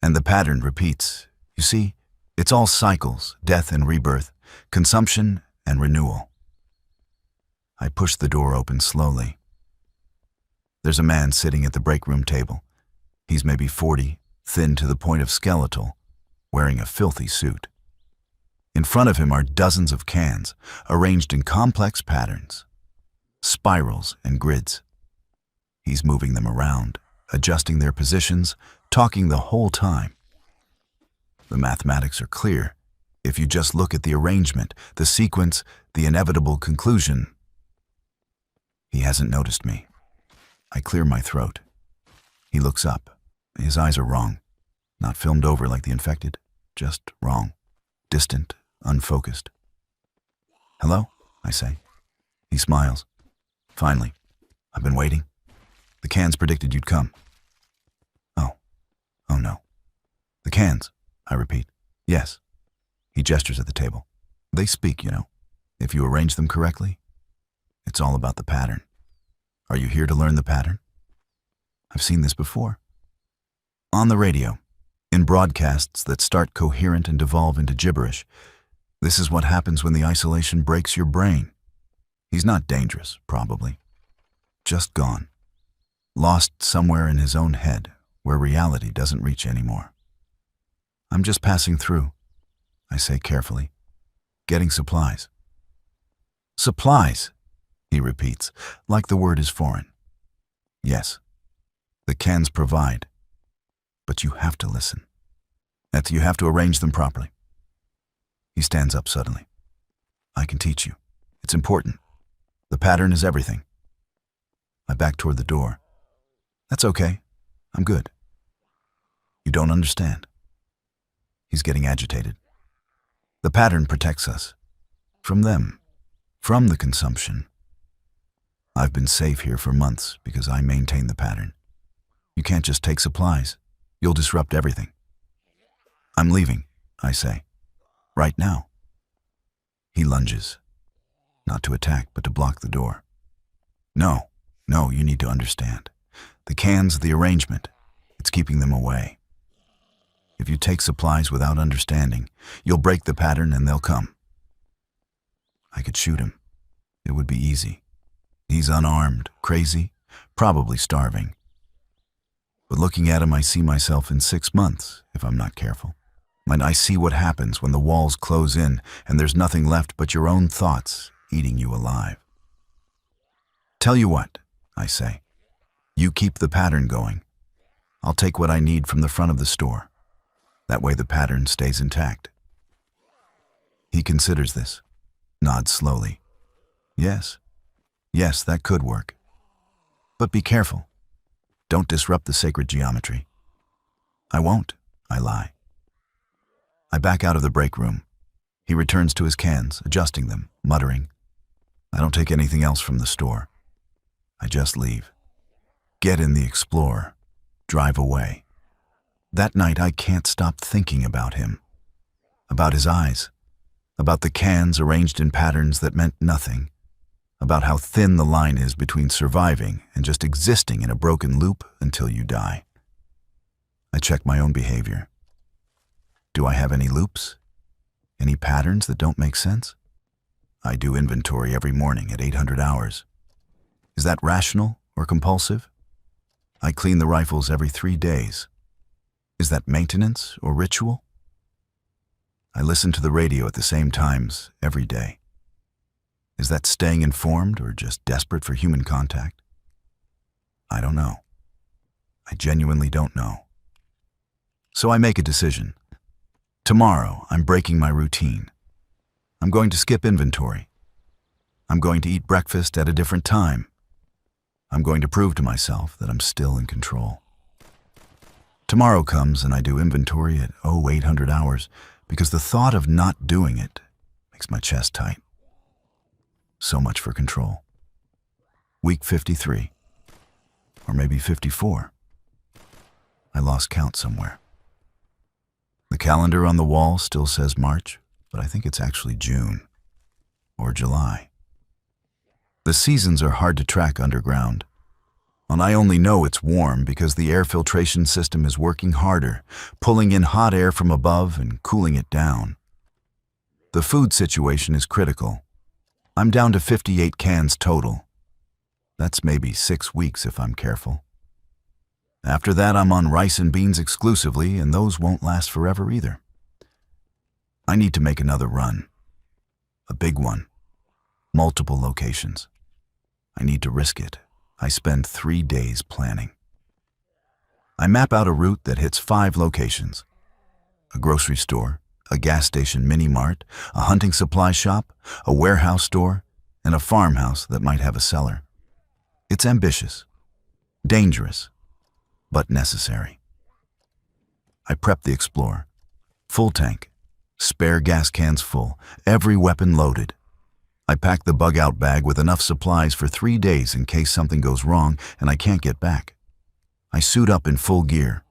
And the pattern repeats. You see, it's all cycles, death and rebirth, consumption and renewal. I push the door open slowly. There's a man sitting at the break room table. He's maybe 40, thin to the point of skeletal, wearing a filthy suit. In front of him are dozens of cans, arranged in complex patterns, spirals and grids. He's moving them around, adjusting their positions, talking the whole time. The mathematics are clear. If you just look at the arrangement, the sequence, the inevitable conclusion. He hasn't noticed me. I clear my throat. He looks up. His eyes are wrong. Not filmed over like the infected, just wrong. Distant, unfocused. Hello? I say. He smiles. Finally. I've been waiting. The cans predicted you'd come. Oh no. The cans, I repeat. Yes. He gestures at the table. They speak, you know. If you arrange them correctly, it's all about the pattern. Are you here to learn the pattern? I've seen this before. On the radio, in broadcasts that start coherent and devolve into gibberish. This is what happens when the isolation breaks your brain. He's not dangerous, probably. Just gone. Lost somewhere in his own head, where reality doesn't reach anymore. I'm just passing through, I say carefully. Getting supplies. Supplies, he repeats, like the word is foreign. Yes, the cans provide. But you have to listen. You have to arrange them properly. He stands up suddenly. I can teach you. It's important. The pattern is everything. I back toward the door. That's okay. I'm good. You don't understand. He's getting agitated. The pattern protects us. From them. From the consumption. I've been safe here for months because I maintain the pattern. You can't just take supplies. You'll disrupt everything. I'm leaving, I say. Right now. He lunges. Not to attack, but to block the door. No, you need to understand. The cans, the arrangement, it's keeping them away. If you take supplies without understanding, you'll break the pattern and they'll come. I could shoot him. It would be easy. He's unarmed, crazy, probably starving. But looking at him, I see myself in 6 months, if I'm not careful. And I see what happens when the walls close in and there's nothing left but your own thoughts eating you alive. Tell you what, I say. You keep the pattern going. I'll take what I need from the front of the store. That way the pattern stays intact. He considers this, nods slowly. Yes, that could work. But be careful. Don't disrupt the sacred geometry. I won't, I lie. I back out of the break room. He returns to his cans, adjusting them, muttering. I don't take anything else from the store. I just leave. Get in the Explorer. Drive away. That night I can't stop thinking about him. About his eyes. About the cans arranged in patterns that meant nothing. About how thin the line is between surviving and just existing in a broken loop until you die. I check my own behavior. Do I have any loops? Any patterns that don't make sense? I do inventory every morning at 800 hours. Is that rational or compulsive? I clean the rifles every 3 days. Is that maintenance or ritual? I listen to the radio at the same times every day. Is that staying informed or just desperate for human contact? I don't know. I genuinely don't know. So I make a decision. Tomorrow, I'm breaking my routine. I'm going to skip inventory. I'm going to eat breakfast at a different time. I'm going to prove to myself that I'm still in control. Tomorrow comes and I do inventory at 800 hours because the thought of not doing it makes my chest tight. So much for control. Week 53. Or maybe 54. I lost count somewhere. The calendar on the wall still says March, but I think it's actually June or July. The seasons are hard to track underground, and I only know it's warm because the air filtration system is working harder, pulling in hot air from above and cooling it down. The food situation is critical. I'm down to 58 cans total. That's maybe 6 weeks if I'm careful. After that, I'm on rice and beans exclusively, and those won't last forever either. I need to make another run. A big one. Multiple locations. I need to risk it. I spend 3 days planning. I map out a route that hits 5 locations. A grocery store, a gas station mini-mart, a hunting supply shop, a warehouse store, and a farmhouse that might have a cellar. It's ambitious, dangerous, but necessary. I prep the Explorer. Full tank, spare gas cans full, every weapon loaded. I pack the bug-out bag with enough supplies for 3 days in case something goes wrong and I can't get back. I suit up in full gear,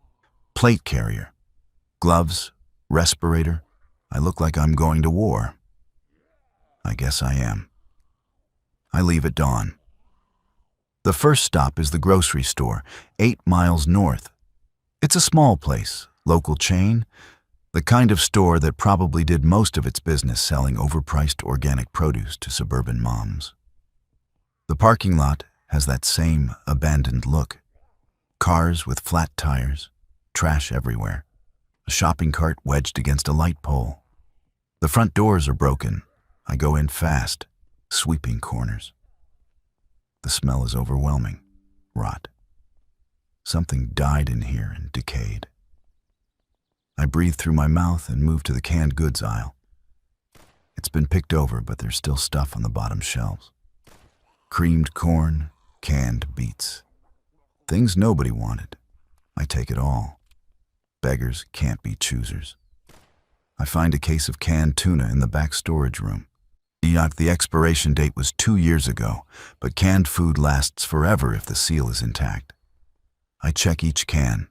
plate carrier, gloves, respirator. I look like I'm going to war. I guess I am. I leave at dawn. The first stop is the grocery store, 8 miles north. It's a small place, local chain, the kind of store that probably did most of its business selling overpriced organic produce to suburban moms. The parking lot has that same abandoned look. Cars with flat tires, trash everywhere, a shopping cart wedged against a light pole. The front doors are broken. I go in fast, sweeping corners. The smell is overwhelming. Rot. Something died in here and decayed. I breathe through my mouth and move to the canned goods aisle. It's been picked over, but there's still stuff on the bottom shelves. Creamed corn, canned beets. Things nobody wanted. I take it all. Beggars can't be choosers. I find a case of canned tuna in the back storage room. The expiration date was 2 years ago, but canned food lasts forever if the seal is intact. I check each can.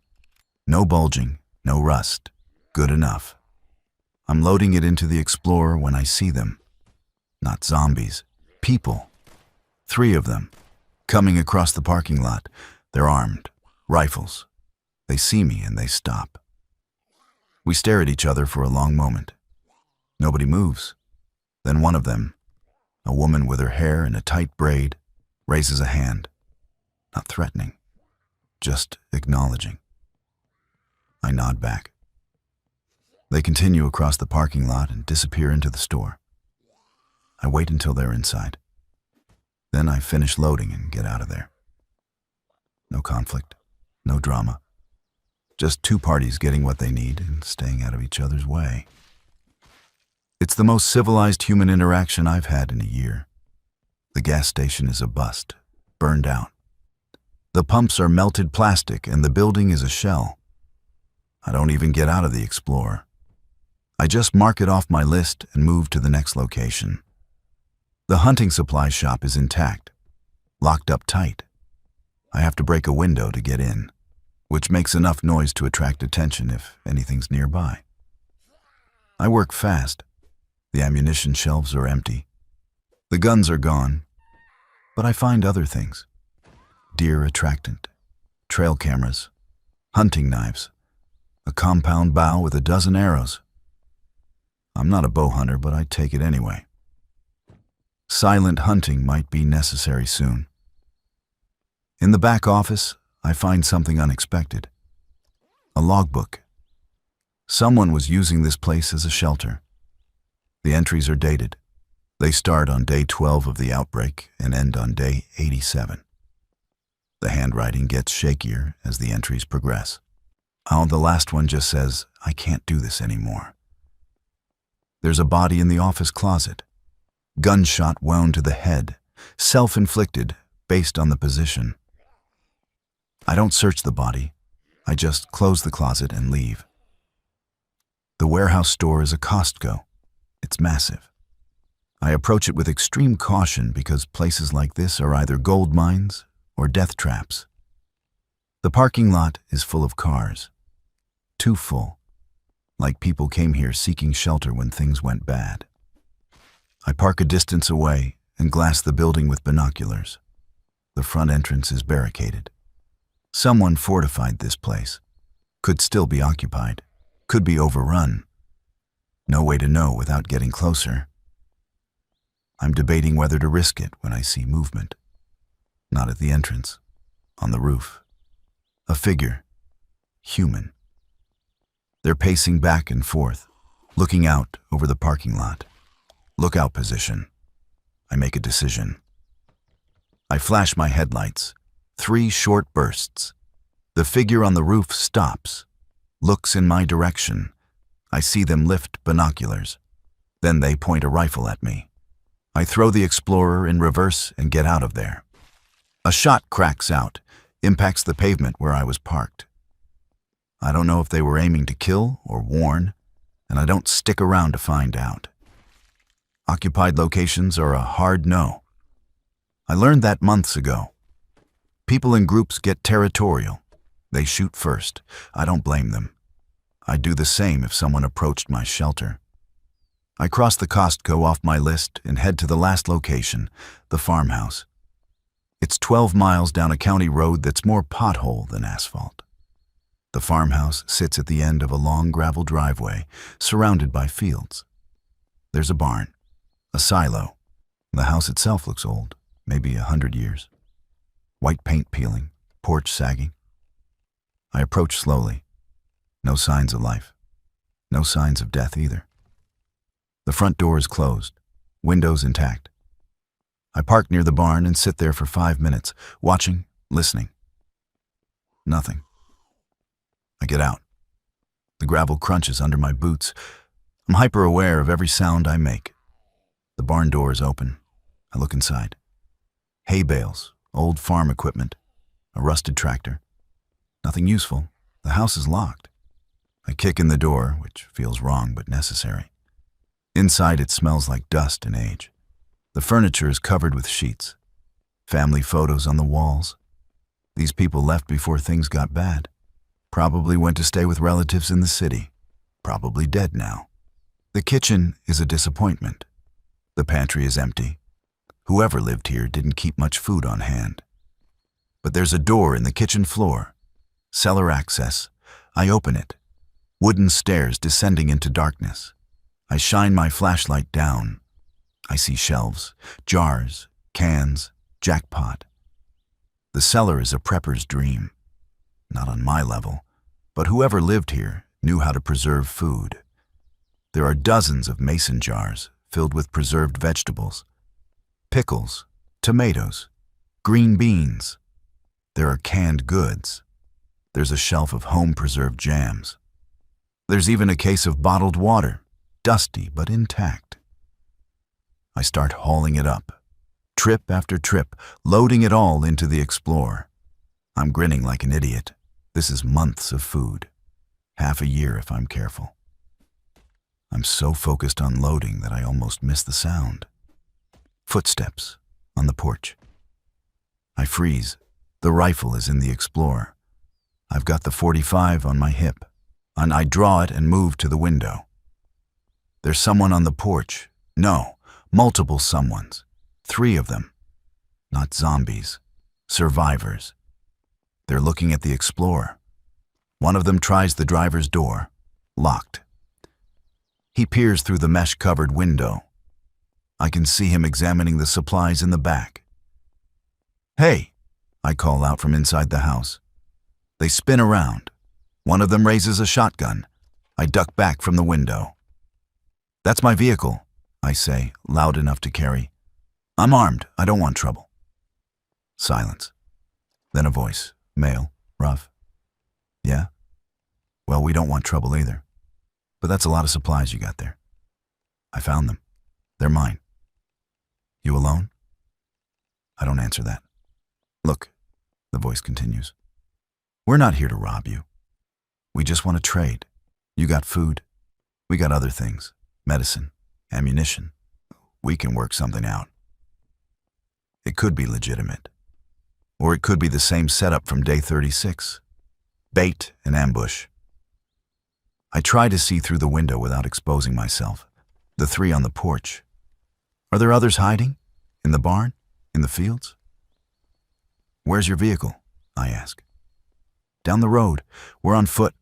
No bulging, no rust. Good enough. I'm loading it into the Explorer when I see them. Not zombies. People. 3 of them. Coming across the parking lot. They're armed. Rifles. They see me and they stop. We stare at each other for a long moment. Nobody moves. Then one of them, a woman with her hair in a tight braid, raises a hand. Not threatening. Just acknowledging. I nod back. They continue across the parking lot and disappear into the store. I wait until they're inside. Then I finish loading and get out of there. No conflict, no drama. Just 2 parties getting what they need and staying out of each other's way. It's the most civilized human interaction I've had in a year. The gas station is a bust, burned out. The pumps are melted plastic and the building is a shell. I don't even get out of the Explorer. I just mark it off my list and move to the next location. The hunting supply shop is intact, locked up tight. I have to break a window to get in, which makes enough noise to attract attention if anything's nearby. I work fast. The ammunition shelves are empty. The guns are gone, but I find other things. Deer attractant, trail cameras, hunting knives, a compound bow with a dozen arrows. I'm not a bow hunter, but I take it anyway. Silent hunting might be necessary soon. In the back office, I find something unexpected. A logbook. Someone was using this place as a shelter. The entries are dated. They start on day 12 of the outbreak and end on day 87. The handwriting gets shakier as the entries progress. The last one just says, "I can't do this anymore." There's a body in the office closet. Gunshot wound to the head, self-inflicted based on the position. I don't search the body. I just close the closet and leave. The warehouse store is a Costco. It's massive. I approach it with extreme caution because places like this are either gold mines or death traps. The parking lot is full of cars. Too full. Like people came here seeking shelter when things went bad. I park a distance away and glass the building with binoculars. The front entrance is barricaded. Someone fortified this place. Could still be occupied. Could be overrun. No way to know without getting closer. I'm debating whether to risk it when I see movement. Not at the entrance. On the roof. A figure. Human. They're pacing back and forth, looking out over the parking lot. Lookout position. I make a decision. I flash my headlights. 3 short bursts. The figure on the roof stops, looks in my direction. I see them lift binoculars. Then they point a rifle at me. I throw the Explorer in reverse and get out of there. A shot cracks out, impacts the pavement where I was parked. I don't know if they were aiming to kill or warn, and I don't stick around to find out. Occupied locations are a hard no. I learned that months ago. People in groups get territorial. They shoot first. I don't blame them. I'd do the same if someone approached my shelter. I cross the Costco off my list and head to the last location, the farmhouse. It's 12 miles down a county road that's more pothole than asphalt. The farmhouse sits at the end of a long gravel driveway, surrounded by fields. There's a barn, a silo. The house itself looks old, maybe 100 years. White paint peeling, porch sagging. I approach slowly. No signs of life. No signs of death either. The front door is closed, windows intact. I park near the barn and sit there for 5 minutes, watching, listening. Nothing. I get out. The gravel crunches under my boots. I'm hyper-aware of every sound I make. The barn door is open. I look inside. Hay bales, old farm equipment. a rusted tractor. Nothing useful. The house is locked. I kick in the door, which feels wrong but necessary. Inside it smells like dust and age. The furniture is covered with sheets. Family photos on the walls. These people left before things got bad. Probably went to stay with relatives in the city. Probably dead now. The kitchen is a disappointment. The pantry is empty. Whoever lived here didn't keep much food on hand. But there's a door in the kitchen floor. Cellar access. I open it. Wooden stairs descending into darkness. I shine my flashlight down. I see shelves, jars, cans, jackpot. The cellar is a prepper's dream. Not on my level, but whoever lived here knew how to preserve food. There are dozens of mason jars filled with preserved vegetables, pickles, tomatoes, green beans. There are canned goods. There's a shelf of home-preserved jams. There's even a case of bottled water, dusty but intact. I start hauling it up, trip after trip, loading it all into the Explorer. I'm grinning like an idiot. This is months of food. Half a year if I'm careful. I'm so focused on loading that I almost miss the sound. Footsteps on the porch. I freeze. The rifle is in the Explorer. I've got the .45 on my hip, and I draw it and move to the window. There's someone on the porch. No, multiple someones. 3 of them. Not zombies. Survivors. They're looking at the Explorer. One of them tries the driver's door. Locked. He peers through the mesh-covered window. I can see him examining the supplies in the back. "Hey!" I call out from inside the house. They spin around. One of them raises a shotgun. I duck back from the window. "That's my vehicle," I say, loud enough to carry. "I'm armed. I don't want trouble." Silence. Then a voice. Male. Rough. "Yeah? Well, we don't want trouble either. But that's a lot of supplies you got there." "I found them. They're mine." "You alone?" I don't answer that. "Look," the voice continues, "we're not here to rob you. We just want to trade. You got food. We got other things. Medicine, ammunition. We can work something out." It could be legitimate. Or it could be the same setup from day 36. Bait and ambush. I try to see through the window without exposing myself. The 3 on the porch. Are there others hiding? In the barn? In the fields? "Where's your vehicle?" I ask. "Down the road. We're on foot.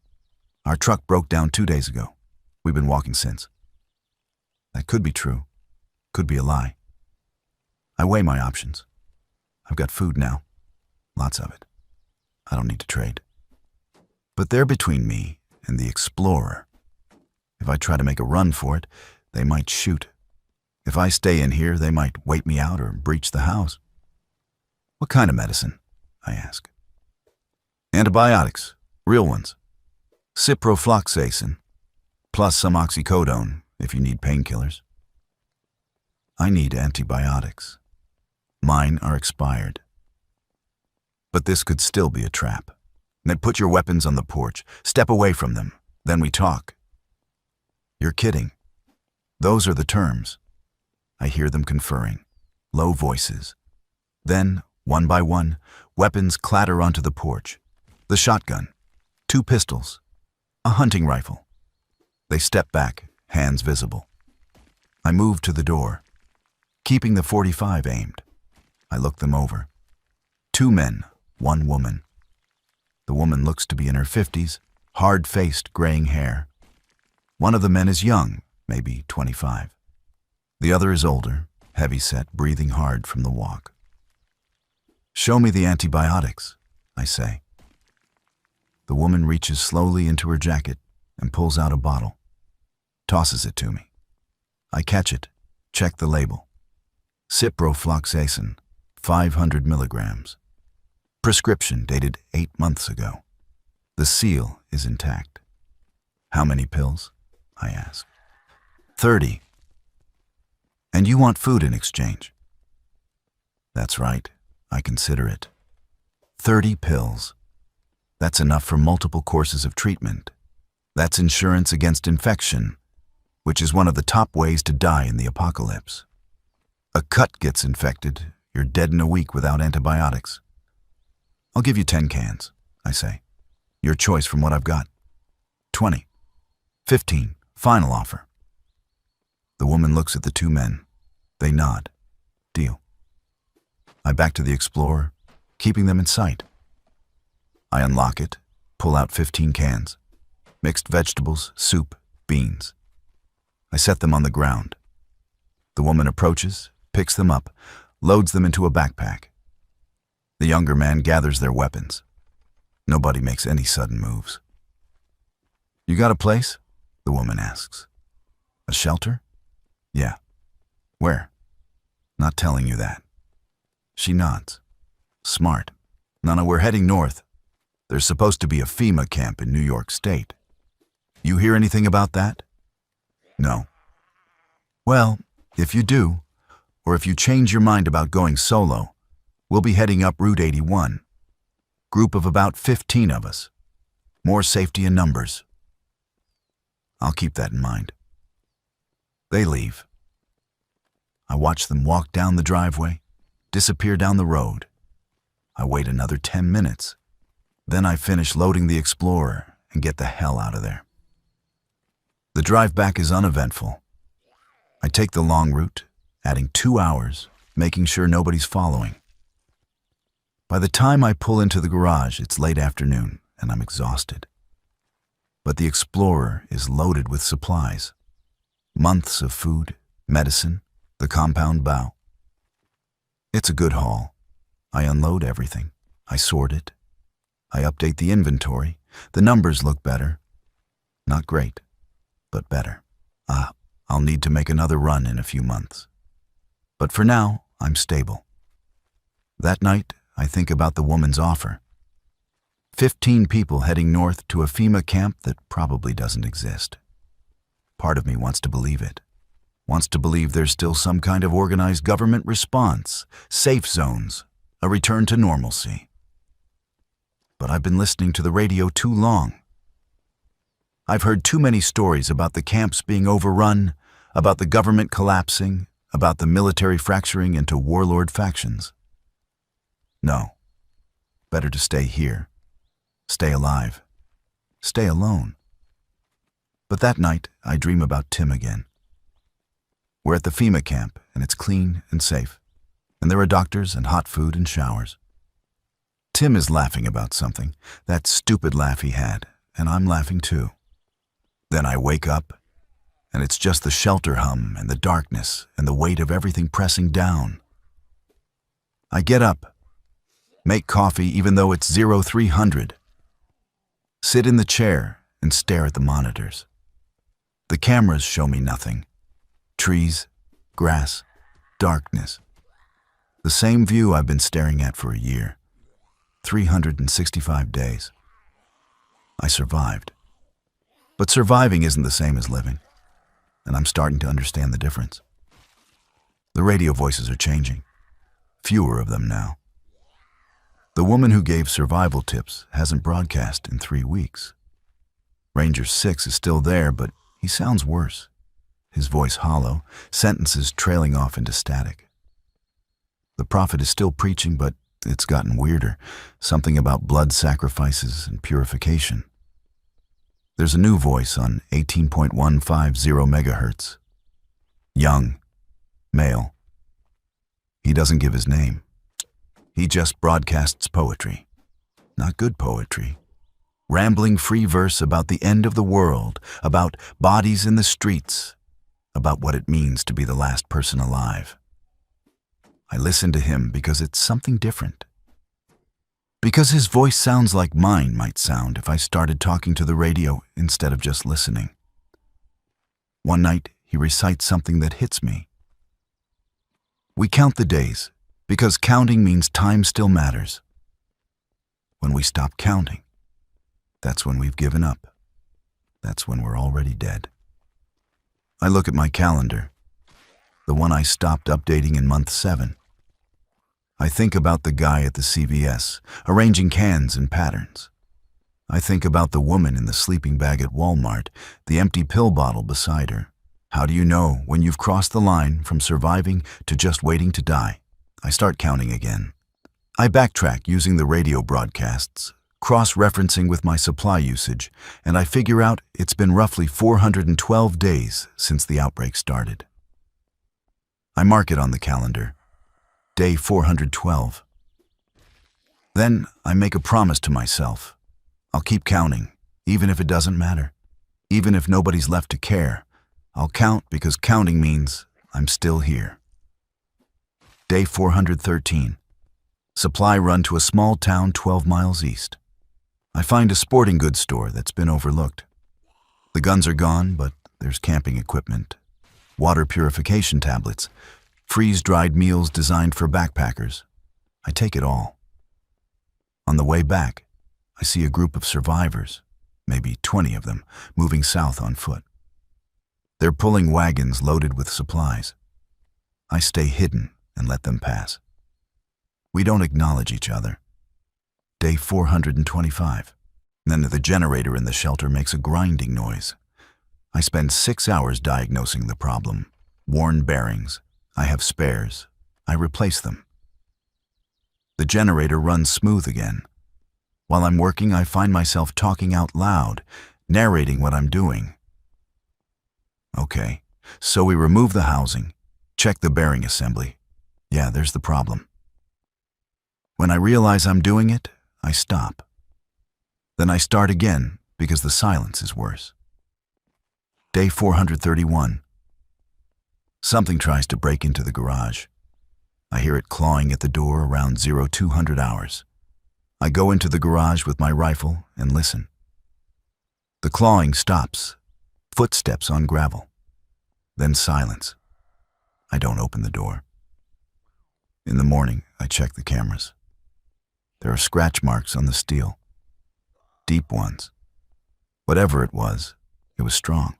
Our truck broke down 2 days ago. We've been walking since." That could be true. Could be a lie. I weigh my options. I've got food now. Lots of it. I don't need to trade. But they're between me and the Explorer. If I try to make a run for it, they might shoot. If I stay in here, they might wait me out or breach the house. "What kind of medicine?" I ask. "Antibiotics. Real ones. Ciprofloxacin. Plus some oxycodone if you need painkillers." I need antibiotics. Mine are expired. But this could still be a trap. Then put your weapons on the porch. Step away from them. Then we talk. "You're kidding." Those are the terms. I hear them conferring. Low voices. Then, one by one, weapons clatter onto the porch. The shotgun. 2 pistols. A hunting rifle. They step back, hands visible. I move to the door, keeping the .45 aimed. I look them over. 2 men, 1 woman. The woman looks to be in her 50s, hard-faced, graying hair. One of the men is young, maybe 25. The other is older, heavy-set, breathing hard from the walk. "Show me the antibiotics," I say. The woman reaches slowly into her jacket and pulls out a bottle, tosses it to me. I catch it, check the label. Ciprofloxacin, 500 milligrams. Prescription dated 8 months ago. The seal is intact. "How many pills?" I ask. 30. "And you want food in exchange?" "That's right. I consider it." 30 pills. That's enough for multiple courses of treatment. That's insurance against infection, which is one of the top ways to die in the apocalypse. A cut gets infected, you're dead in a week without antibiotics. I'll give you 10 cans, I say. Your choice from what I've got. 20. 15. Final offer. The woman looks at the two men. They nod. Deal. I back to the Explorer, keeping them in sight. I unlock it, pull out 15 cans. Mixed vegetables, soup, beans. I set them on the ground. The woman approaches, picks them up, loads them into a backpack. The younger man gathers their weapons. Nobody makes any sudden moves. You got a place? The woman asks. A shelter? Yeah. Where? Not telling you that. She nods. Smart. Nana, we're heading north. There's supposed to be a FEMA camp in New York State. You hear anything about that? No. Well, if you do, or if you change your mind about going solo, we'll be heading up Route 81. Group of about 15 of us. More safety in numbers. I'll keep that in mind. They leave. I watch them walk down the driveway, disappear down the road. I wait another 10 minutes. Then I finish loading the Explorer and get the hell out of there. The drive back is uneventful. I take the long route, adding 2 hours, making sure nobody's following. By the time I pull into the garage, it's late afternoon and I'm exhausted. But the Explorer is loaded with supplies. Months of food, medicine, the compound bow. It's a good haul. I unload everything. I sort it. I update the inventory. The numbers look better. Not great, but better. I'll need to make another run in a few months. But for now, I'm stable. That night, I think about the woman's offer. 15 people heading north to a FEMA camp that probably doesn't exist. Part of me wants to believe it. Wants to believe there's still some kind of organized government response, safe zones, a return to normalcy. But I've been listening to the radio too long. I've heard too many stories about the camps being overrun, about the government collapsing, about the military fracturing into warlord factions. No. Better to stay here. Stay alive. Stay alone. But that night, I dream about Tim again. We're at the FEMA camp, and it's clean and safe. And there are doctors and hot food and showers. Tim is laughing about something, that stupid laugh he had, and I'm laughing too. Then I wake up, and it's just the shelter hum and the darkness and the weight of everything pressing down. I get up, make coffee even though it's 0300. Sit in the chair and stare at the monitors. The cameras show me nothing. Trees, grass, darkness. The same view I've been staring at for a year. 365 days. I survived. But surviving isn't the same as living, and I'm starting to understand the difference. The radio voices are changing. Fewer of them now. The woman who gave survival tips hasn't broadcast in 3 weeks. Ranger 6 is still there, but he sounds worse. His voice hollow, sentences trailing off into static. The prophet is still preaching, but it's gotten weirder. Something about blood sacrifices and purification. There's a new voice on 18.150 megahertz. Young. Male. He doesn't give his name. He just broadcasts poetry. Not good poetry. Rambling free verse about the end of the world, about bodies in the streets, about what it means to be the last person alive. I listen to him because it's something different. Because his voice sounds like mine might sound if I started talking to the radio instead of just listening. One night, he recites something that hits me. We count the days, because counting means time still matters. When we stop counting, that's when we've given up. That's when we're already dead. I look at my calendar, the one I stopped updating in month 7. I think about the guy at the CVS, arranging cans and patterns. I think about the woman in the sleeping bag at Walmart, the empty pill bottle beside her. How do you know when you've crossed the line from surviving to just waiting to die? I start counting again. I backtrack using the radio broadcasts, cross-referencing with my supply usage, and I figure out it's been roughly 412 days since the outbreak started. I mark it on the calendar. Day 412. Then I make a promise to myself. I'll keep counting, even if it doesn't matter. Even if nobody's left to care, I'll count because counting means I'm still here. Day 413. Supply run to a small town 12 miles east. I find a sporting goods store that's been overlooked. The guns are gone, but there's camping equipment, water purification tablets, freeze-dried meals designed for backpackers. I take it all. On the way back, I see a group of survivors, maybe 20 of them, moving south on foot. They're pulling wagons loaded with supplies. I stay hidden and let them pass. We don't acknowledge each other. Day 425. Then the generator in the shelter makes a grinding noise. I spend 6 hours diagnosing the problem. Worn bearings. I have spares. I replace them. The generator runs smooth again. While I'm working, I find myself talking out loud, narrating what I'm doing. Okay, so we remove the housing, check the bearing assembly. Yeah, there's the problem. When I realize I'm doing it, I stop. Then I start again because the silence is worse. Day 431. Something tries to break into the garage. I hear it clawing at the door around 0200 hours. I go into the garage with my rifle and listen. The clawing stops, footsteps on gravel, then silence. I don't open the door. In the morning, I check the cameras. There are scratch marks on the steel, deep ones. Whatever it was strong.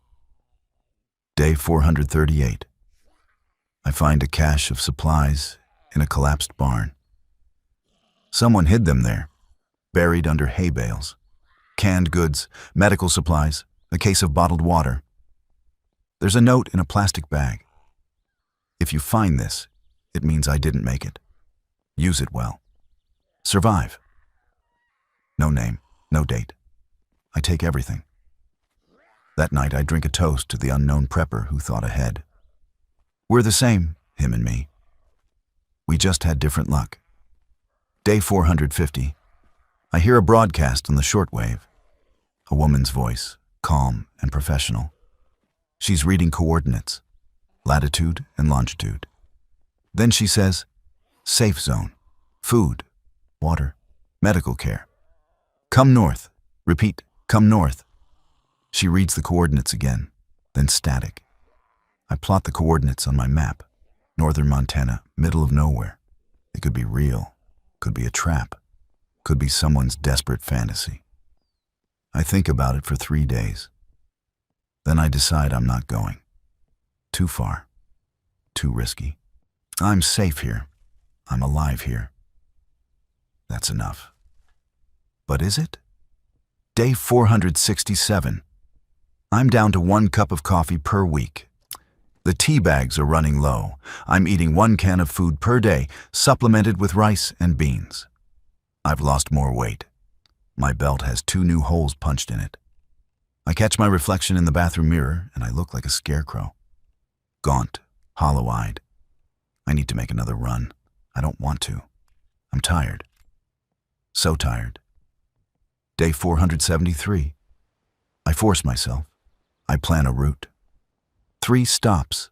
Day 438. I find a cache of supplies in a collapsed barn. Someone hid them there, buried under hay bales. Canned goods, medical supplies, a case of bottled water. There's a note in a plastic bag. If you find this, it means I didn't make it. Use it well. Survive. No name, no date. I take everything. That night I drink a toast to the unknown prepper who thought ahead. We're the same, him and me. We just had different luck. Day 450. I hear a broadcast on the shortwave. A woman's voice, calm and professional. She's reading coordinates, latitude and longitude. Then she says, safe zone, food, water, medical care. Come north. Repeat, come north. She reads the coordinates again, then static. I plot the coordinates on my map. Northern Montana, middle of nowhere. It could be real, could be a trap, could be someone's desperate fantasy. I think about it for 3 days. Then I decide I'm not going. Too far, too risky. I'm safe here. I'm alive here. That's enough. But is it? Day 467. I'm down to 1 cup of coffee per week. The tea bags are running low. I'm eating 1 can of food per day, supplemented with rice and beans. I've lost more weight. My belt has 2 new holes punched in it. I catch my reflection in the bathroom mirror and I look like a scarecrow. Gaunt, hollow-eyed. I need to make another run. I don't want to. I'm tired. So tired. Day 473. I force myself. I plan a route. 3 stops.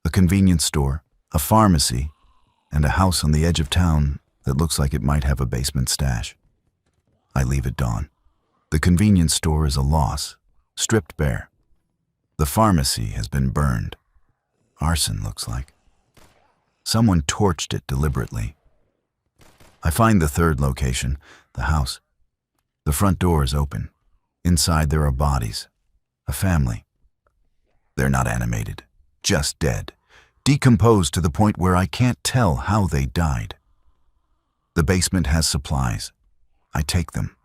A convenience store, a pharmacy, and a house on the edge of town that looks like it might have a basement stash. I leave at dawn. The convenience store is a loss, stripped bare. The pharmacy has been burned. Arson, looks like. Someone torched it deliberately. I find the 3rd location, the house. The front door is open. Inside there are bodies. A family. They're not animated, just dead, decomposed to the point where I can't tell how they died. basement has supplies. I take them.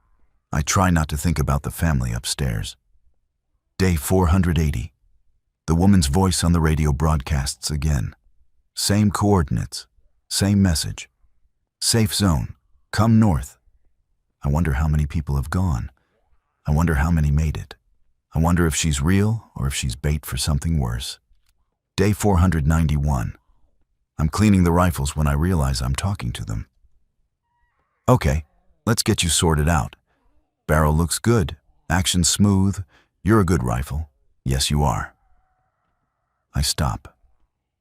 I try not to think about the family upstairs. Day 480. The woman's voice on the radio broadcasts again. Same coordinates. Same message. Safe zone. Come north. I wonder how many people have gone. I wonder how many made it. I wonder if she's real or if she's bait for something worse. Day 491. I'm cleaning the rifles when I realize I'm talking to them. Okay, let's get you sorted out. Barrel looks good. Action smooth. You're a good rifle. Yes, you are. I stop.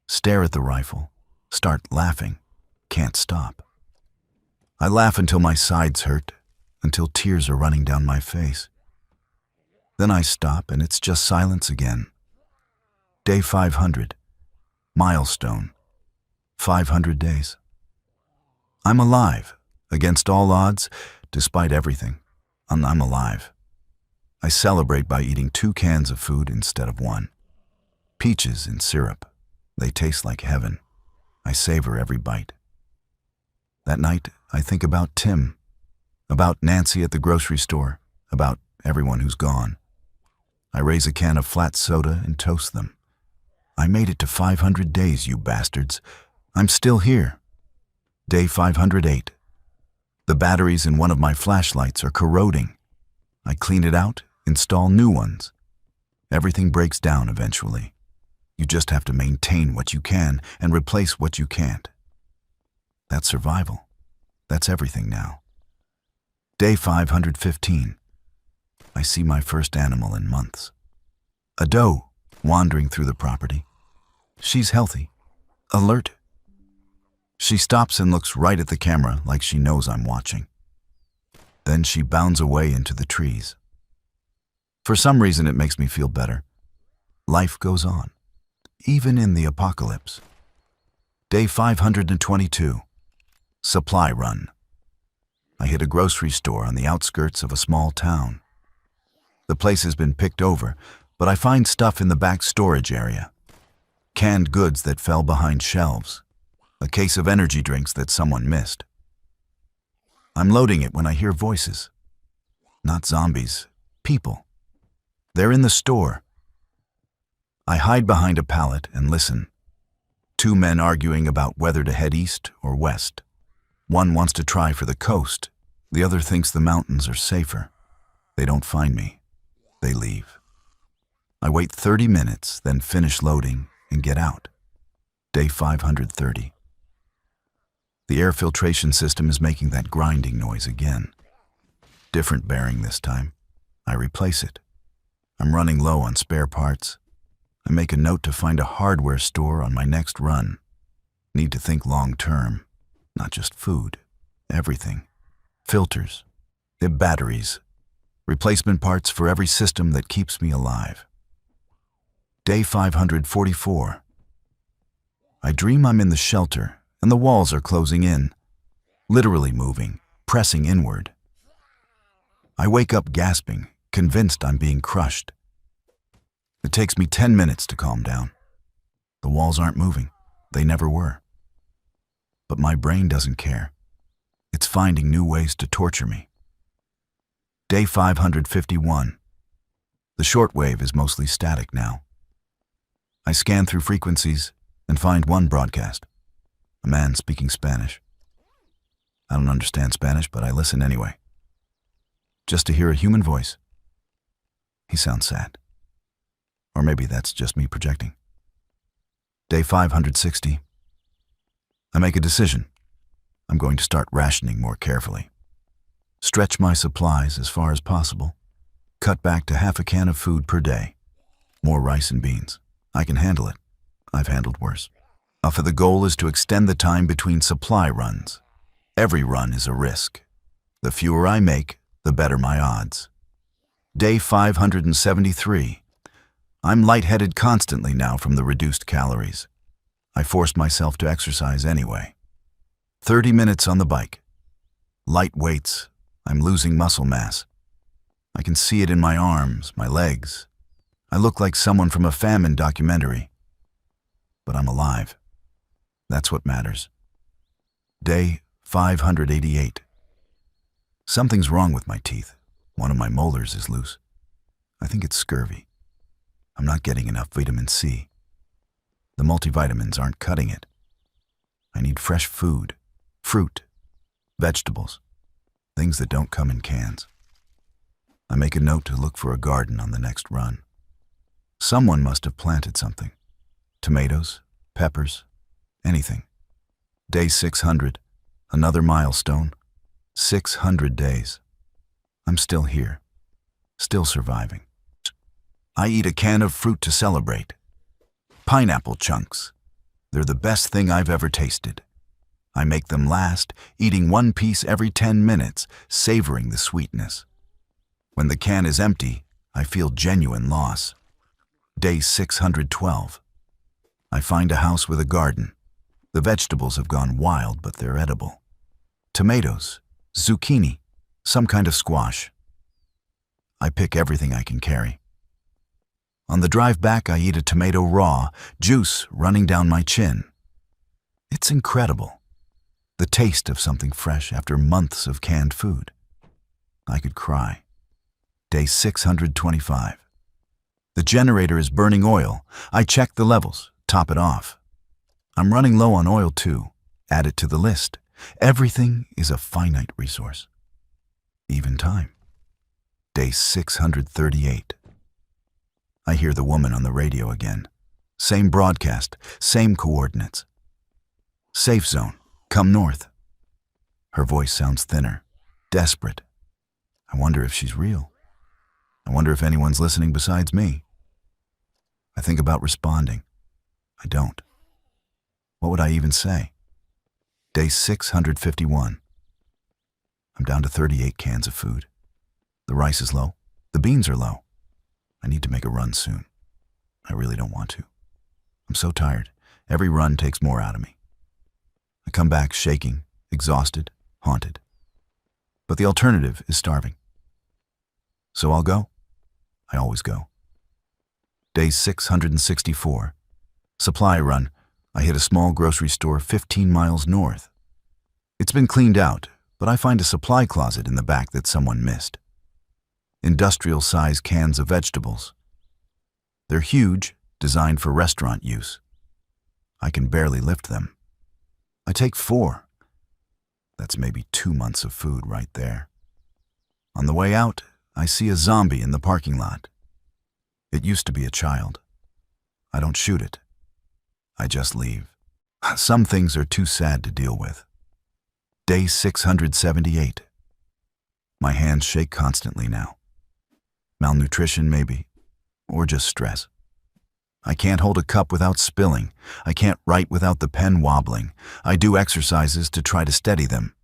Stare at the rifle. Start laughing. Can't stop. I laugh until my sides hurt, until tears are running down my face. Then I stop and it's just silence again. Day 500. Milestone. 500 days. I'm alive. Against all odds, despite everything, I'm alive. I celebrate by eating 2 cans of food instead of 1. Peaches in syrup. They taste like heaven. I savor every bite. That night, I think about Tim, about Nancy at the grocery store, about everyone who's gone. I raise a can of flat soda and toast them. I made it to 500 days, you bastards. I'm still here. Day 508. The batteries in one of my flashlights are corroding. I clean it out, install new ones. Everything breaks down eventually. You just have to maintain what you can and replace what you can't. That's survival. That's everything now. Day 515. I see my first animal in months. A doe wandering through the property. She's healthy, alert. She stops and looks right at the camera like she knows I'm watching. Then she bounds away into the trees. For some reason, it makes me feel better. Life goes on, even in the apocalypse. Day 522. Supply run. I hit a grocery store on the outskirts of a small town. The place has been picked over, but I find stuff in the back storage area. Canned goods that fell behind shelves. A case of energy drinks that someone missed. I'm loading it when I hear voices. Not zombies, people. They're in the store. I hide behind a pallet and listen. 2 men arguing about whether to head east or west. One wants to try for the coast. The other thinks the mountains are safer. They don't find me. They leave. I wait 30 minutes, then finish loading and get out. Day 530. The air filtration system is making that grinding noise again. Different bearing this time. I replace it. I'm running low on spare parts. I make a note to find a hardware store on my next run. Need to think long term, not just food. Everything. Filters. Batteries. Replacement parts for every system that keeps me alive. Day 544. I dream I'm in the shelter and the walls are closing in, literally moving, pressing inward. I wake up gasping, convinced I'm being crushed. It takes me 10 minutes to calm down. The walls aren't moving. They never were. But my brain doesn't care. It's finding new ways to torture me. Day 551. The shortwave is mostly static now. I scan through frequencies and find one broadcast. A man speaking Spanish. I don't understand Spanish, but I listen anyway. Just to hear a human voice. He sounds sad. Or maybe that's just me projecting. Day 560. I make a decision. I'm going to start rationing more carefully. Stretch my supplies as far as possible. Cut back to half a can of food per day. More rice and beans. I can handle it. I've handled worse. For the goal is to extend the time between supply runs. Every run is a risk. The fewer I make, the better my odds. Day 573. I'm lightheaded constantly now from the reduced calories. I forced myself to exercise anyway. 30 minutes on the bike. Light weights. I'm losing muscle mass. I can see it in my arms, my legs. I look like someone from a famine documentary. But I'm alive. That's what matters. Day 588. Something's wrong with my teeth. One of my molars is loose. I think it's scurvy. I'm not getting enough vitamin C. The multivitamins aren't cutting it. I need fresh food, fruit, vegetables, things that don't come in cans. I make a note to look for a garden on the next run. Someone must have planted something. Tomatoes, peppers, anything. Day 600, another milestone. 600 days. I'm still here, still surviving. I eat a can of fruit to celebrate. Pineapple chunks. They're the best thing I've ever tasted. I make them last, eating one piece every 10 minutes, savoring the sweetness. When the can is empty, I feel genuine loss. Day 612. I find a house with a garden. The vegetables have gone wild, but they're edible. Tomatoes, zucchini, some kind of squash. I pick everything I can carry. On the drive back, I eat a tomato raw, juice running down my chin. It's incredible. The taste of something fresh after months of canned food. I could cry. Day 625. The generator is burning oil. I check the levels, top it off. I'm running low on oil too. Add it to the list. Everything is a finite resource. Even time. Day 638. I hear the woman on the radio again. Same broadcast, same coordinates. Safe zone, come north. Her voice sounds thinner, desperate. I wonder if she's real. I wonder if anyone's listening besides me. I think about responding. I don't. What would I even say? Day 651. I'm down to 38 cans of food. The rice is low. The beans are low. I need to make a run soon. I really don't want to. I'm so tired. Every run takes more out of me. I come back shaking, exhausted, haunted. But the alternative is starving. So I'll go. I always go. Day 664. Supply run. I hit a small grocery store 15 miles north. It's been cleaned out, but I find a supply closet in the back that someone missed. Industrial-size cans of vegetables. They're huge, designed for restaurant use. I can barely lift them. I take 4. That's maybe 2 months of food right there. On the way out, I see a zombie in the parking lot. It used to be a child. I don't shoot it. I just leave. Some things are too sad to deal with. Day 678. My hands shake constantly now. Malnutrition, maybe, or just stress. I can't hold a cup without spilling. I can't write without the pen wobbling. I do exercises to try to steady them.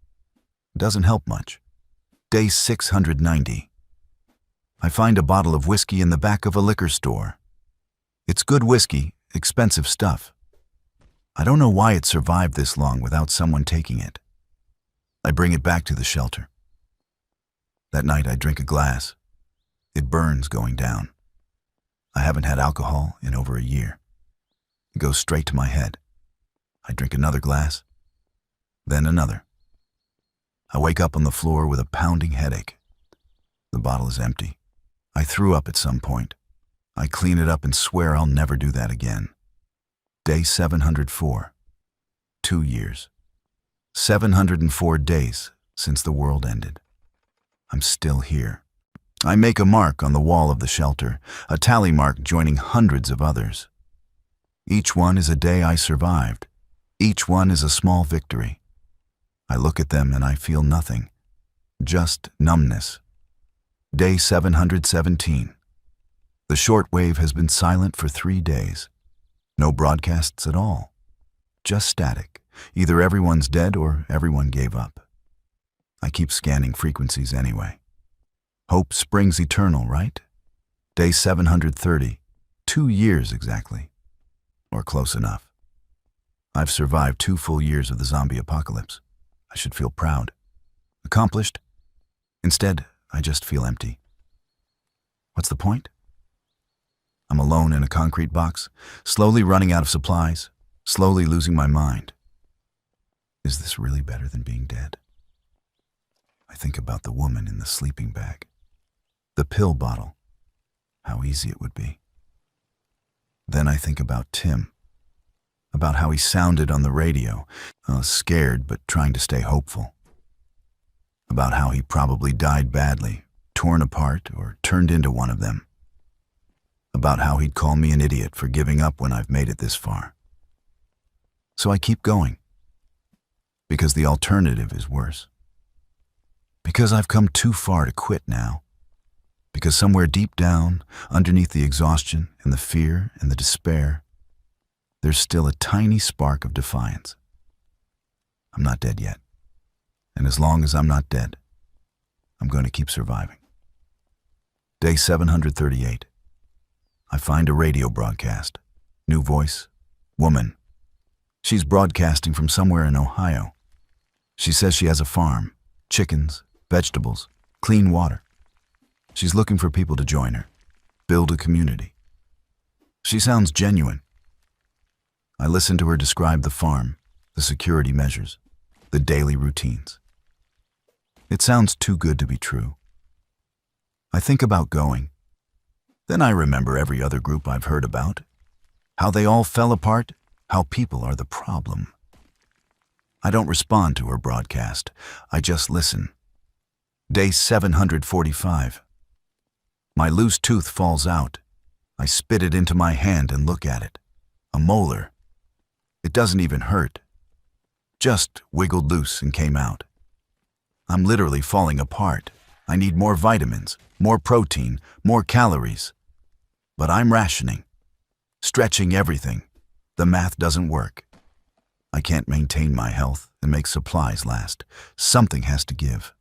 It doesn't help much. Day 690. I find a bottle of whiskey in the back of a liquor store. It's good whiskey, expensive stuff. I don't know why it survived this long without someone taking it. I bring it back to the shelter. That night I drink a glass. It burns going down. I haven't had alcohol in over a year. It goes straight to my head. I drink another glass, then another. I wake up on the floor with a pounding headache. The bottle is empty. I threw up at some point. I clean it up and swear I'll never do that again. Day 704. 2 years. 704 days since the world ended. I'm still here. I make a mark on the wall of the shelter, a tally mark joining hundreds of others. Each one is a day I survived. Each one is a small victory. I look at them and I feel nothing, just numbness. Day 717. The shortwave has been silent for 3 days. No broadcasts at all. Just static. Either everyone's dead or everyone gave up. I keep scanning frequencies anyway. Hope springs eternal, right? Day 730. 2 years exactly. Or close enough. I've survived 2 full years of the zombie apocalypse. I should feel proud. Accomplished. Instead, I just feel empty. What's the point? I'm alone in a concrete box, slowly running out of supplies, slowly losing my mind. Is this really better than being dead? I think about the woman in the sleeping bag, the pill bottle, how easy it would be. Then I think about Tim, about how he sounded on the radio, scared but trying to stay hopeful. About how he probably died badly, torn apart, or turned into one of them. About how he'd call me an idiot for giving up when I've made it this far. So I keep going. Because the alternative is worse. Because I've come too far to quit now. Because somewhere deep down, underneath the exhaustion and the fear and the despair, there's still a tiny spark of defiance. I'm not dead yet. And as long as I'm not dead, I'm going to keep surviving. Day 738. I find a radio broadcast. New voice. Woman. She's broadcasting from somewhere in Ohio. She says she has a farm, chickens, vegetables, clean water. She's looking for people to join her, build a community. She sounds genuine. I listen to her describe the farm, the security measures, the daily routines. It sounds too good to be true. I think about going. Then I remember every other group I've heard about, how they all fell apart, how people are the problem. I don't respond to her broadcast. I just listen. Day 745. My loose tooth falls out. I spit it into my hand and look at it. A molar. It doesn't even hurt. Just wiggled loose and came out. I'm literally falling apart. I need more vitamins, more protein, more calories. But I'm rationing, stretching everything. The math doesn't work. I can't maintain my health and make supplies last. Something has to give.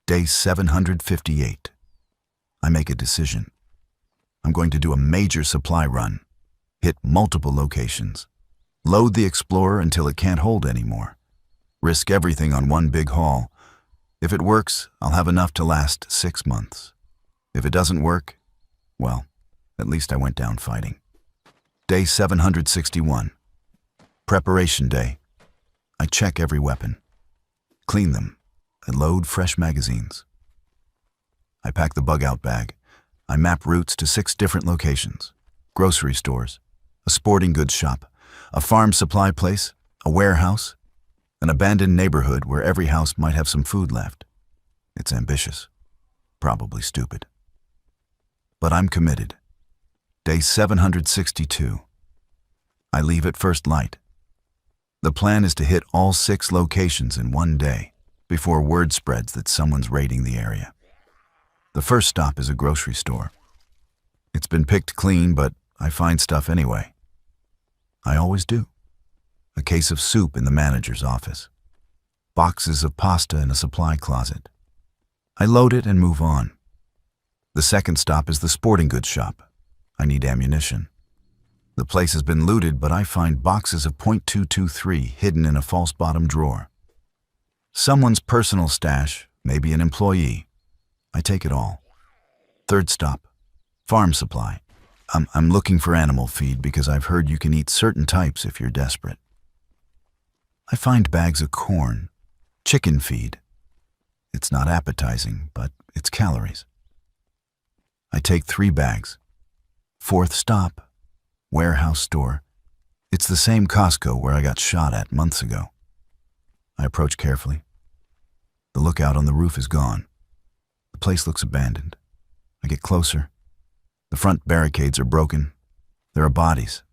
Day 758. I make a decision. I'm going to do a major supply run, hit multiple locations, load the Explorer until it can't hold anymore, risk everything on one big haul. If it works, I'll have enough to last 6 months. If it doesn't work, well, at least I went down fighting. Day 761. Preparation day. I check every weapon, clean them, and load fresh magazines. I pack the bug-out bag. I map routes to 6 different locations, grocery stores, a sporting goods shop, a farm supply place, a warehouse, an abandoned neighborhood where every house might have some food left. It's ambitious, probably stupid. But I'm committed. Day 762. I leave at first light. The plan is to hit all 6 locations in one day before word spreads that someone's raiding the area. The first stop is a grocery store. It's been picked clean, but I find stuff anyway. I always do. A case of soup in the manager's office. Boxes of pasta in a supply closet. I load it and move on. The second stop is the sporting goods shop. I need ammunition. The place has been looted, but I find boxes of .223 hidden in a false bottom drawer. Someone's personal stash, maybe an employee. I take it all. Third stop, farm supply. I'm looking for animal feed because I've heard you can eat certain types if you're desperate. I find bags of corn, chicken feed. It's not appetizing, but it's calories. I take 3 bags. Fourth stop, warehouse store. It's the same Costco where I got shot at months ago. I approach carefully. The lookout on the roof is gone. The place looks abandoned. I get closer. The front barricades are broken. There are bodies.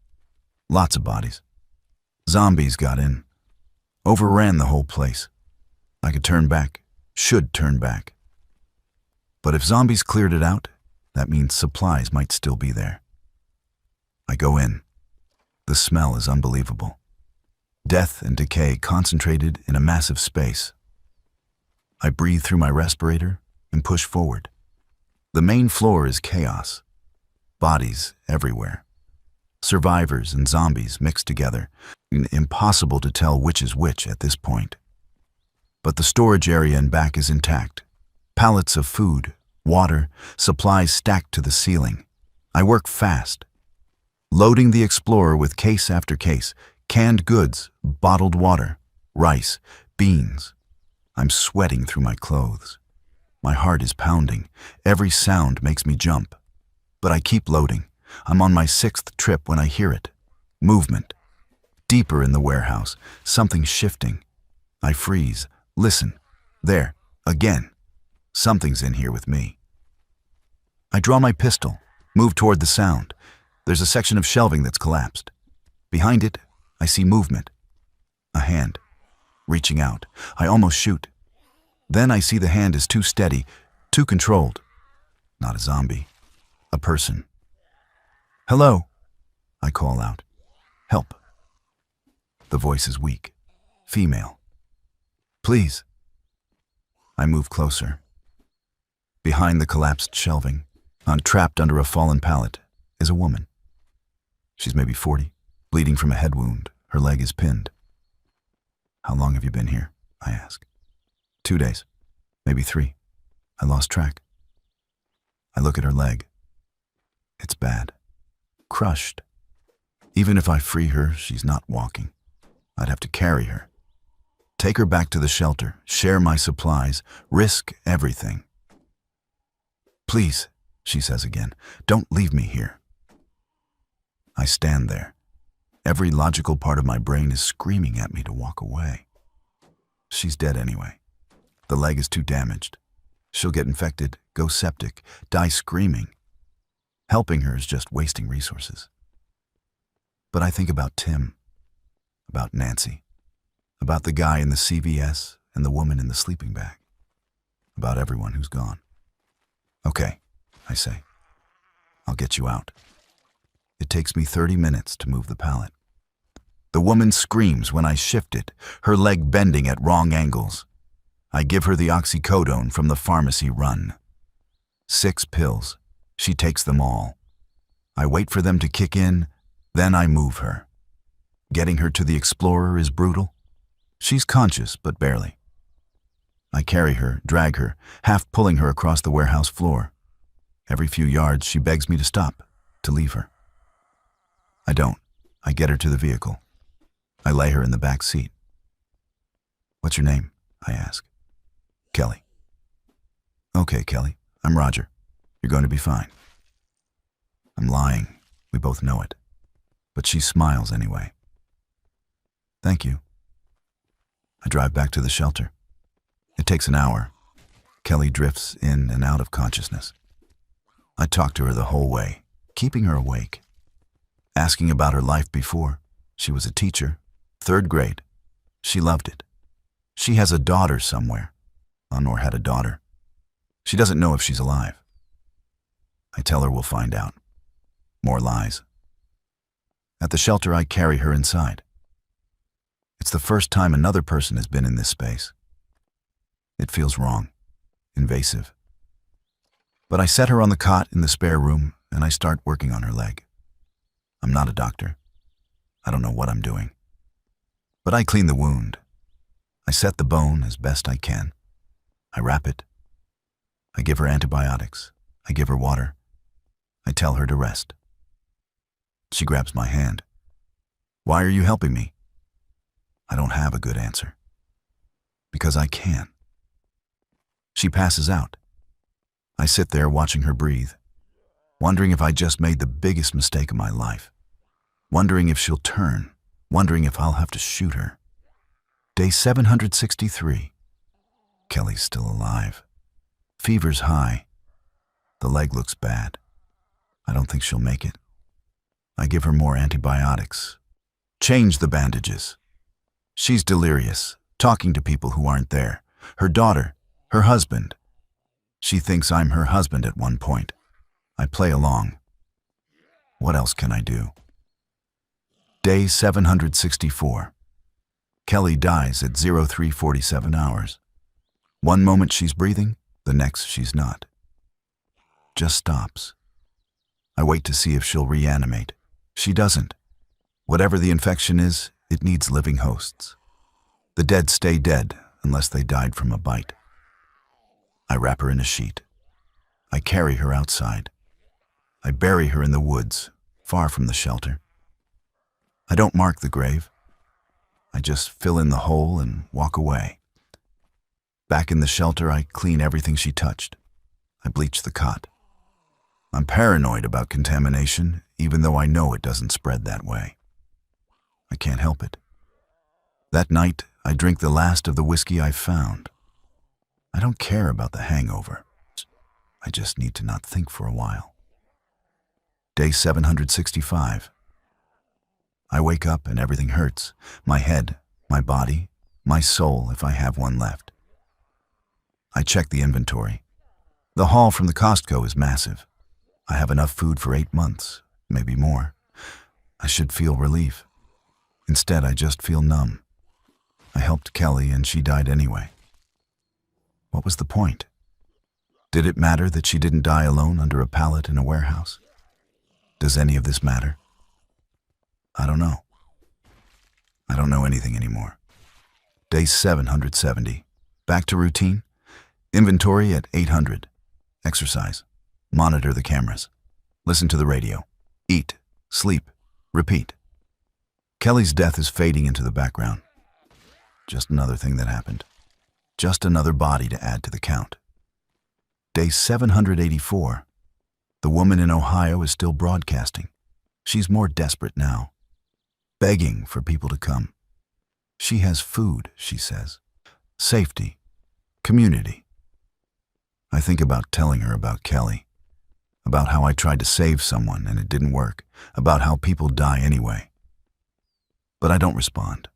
Lots of bodies. Zombies got in. Overran the whole place. I could turn back. Should turn back. But if zombies cleared it out, that means supplies might still be there. I go in. The smell is unbelievable. Death and decay concentrated in a massive space. I breathe through my respirator and push forward. The main floor is chaos. Bodies everywhere. Survivors and zombies mixed together. Impossible to tell which is which at this point. But the storage area in back is intact. Pallets of food, water, supplies stacked to the ceiling. I work fast. Loading the Explorer with case after case, canned goods, bottled water, rice, beans. I'm sweating through my clothes. My heart is pounding. Every sound makes me jump. But I keep loading. I'm on my 6th trip when I hear it. Movement. Deeper in the warehouse, something shifting. I freeze. Listen. There. Again. Something's in here with me. I draw my pistol, move toward the sound. There's a section of shelving that's collapsed. Behind it, I see movement. A hand. Reaching out. I almost shoot. Then I see the hand is too steady, too controlled. Not a zombie. A person. Hello, I call out. Help. The voice is weak. Female. Please. I move closer. Behind the collapsed shelving, trapped under a fallen pallet, is a woman. She's maybe 40, bleeding from a head wound. Her leg is pinned. How long have you been here? I ask. 2 days, maybe 3. I lost track. I look at her leg. It's bad. Crushed. Even if I free her, she's not walking. I'd have to carry her. Take her back to the shelter, share my supplies, risk everything. Please, she says again, don't leave me here. I stand there. Every logical part of my brain is screaming at me to walk away. She's dead anyway. The leg is too damaged. She'll get infected, go septic, die screaming. Helping her is just wasting resources. But I think about Tim, about Nancy, about the guy in the CVS and the woman in the sleeping bag, about everyone who's gone. Okay, I say. I'll get you out. It takes me 30 minutes to move the pallet. The woman screams when I shift it, her leg bending at wrong angles. I give her the oxycodone from the pharmacy run. 6 pills. She takes them all. I wait for them to kick in, then I move her. Getting her to the Explorer is brutal. She's conscious, but barely. I carry her, drag her, half pulling her across the warehouse floor. Every few yards, she begs me to stop, to leave her. I don't. I get her to the vehicle. I lay her in the back seat. What's your name? I ask. Kelly. Okay, Kelly. I'm Roger. You're going to be fine. I'm lying. We both know it. But she smiles anyway. Thank you. I drive back to the shelter. It takes an hour. Kelly drifts in and out of consciousness. I talk to her the whole way, keeping her awake. Asking about her life before. She was a teacher, 3rd grade. She loved it. She has a daughter somewhere. Or had a daughter. She doesn't know if she's alive. I tell her we'll find out. More lies. At the shelter, I carry her inside. It's the first time another person has been in this space. It feels wrong, invasive. But I set her on the cot in the spare room, and I start working on her leg. I'm not a doctor. I don't know what I'm doing. But I clean the wound. I set the bone as best I can. I wrap it. I give her antibiotics. I give her water. I tell her to rest. She grabs my hand. Why are you helping me? I don't have a good answer. Because I can. She passes out. I sit there watching her breathe, wondering if I just made the biggest mistake of my life, wondering if she'll turn, wondering if I'll have to shoot her. Day 763. Kelly's still alive. Fever's high. The leg looks bad. I don't think she'll make it. I give her more antibiotics. Change the bandages. She's delirious, talking to people who aren't there. Her daughter, her husband. She thinks I'm her husband at one point. I play along. What else can I do? Day 764. Kelly dies at 03:47 hours. One moment she's breathing, the next she's not. Just stops. I wait to see if she'll reanimate. She doesn't. Whatever the infection is, it needs living hosts. The dead stay dead unless they died from a bite. I wrap her in a sheet. I carry her outside. I bury her in the woods, far from the shelter. I don't mark the grave. I just fill in the hole and walk away. Back in the shelter, I clean everything she touched. I bleach the cot. I'm paranoid about contamination, even though I know it doesn't spread that way. I can't help it. That night, I drink the last of the whiskey I found. I don't care about the hangover. I just need to not think for a while. Day 765. I wake up and everything hurts. My head, my body, my soul, if I have one left. I check the inventory. The haul from the Costco is massive. I have enough food for 8 months, maybe more. I should feel relief. Instead, I just feel numb. I helped Kelly and she died anyway. What was the point? Did it matter that she didn't die alone under a pallet in a warehouse? Does any of this matter? I don't know. I don't know anything anymore. Day 770. Back to routine. Inventory at 800. Exercise. Monitor the cameras. Listen to the radio. Eat. Sleep. Repeat. Kelly's death is fading into the background. Just another thing that happened. Just another body to add to the count. Day 784. The woman in Ohio is still broadcasting. She's more desperate now. Begging for people to come. She has food, she says. Safety. Community. I think about telling her about Kelly. About how I tried to save someone and it didn't work. About how people die anyway. But I don't respond.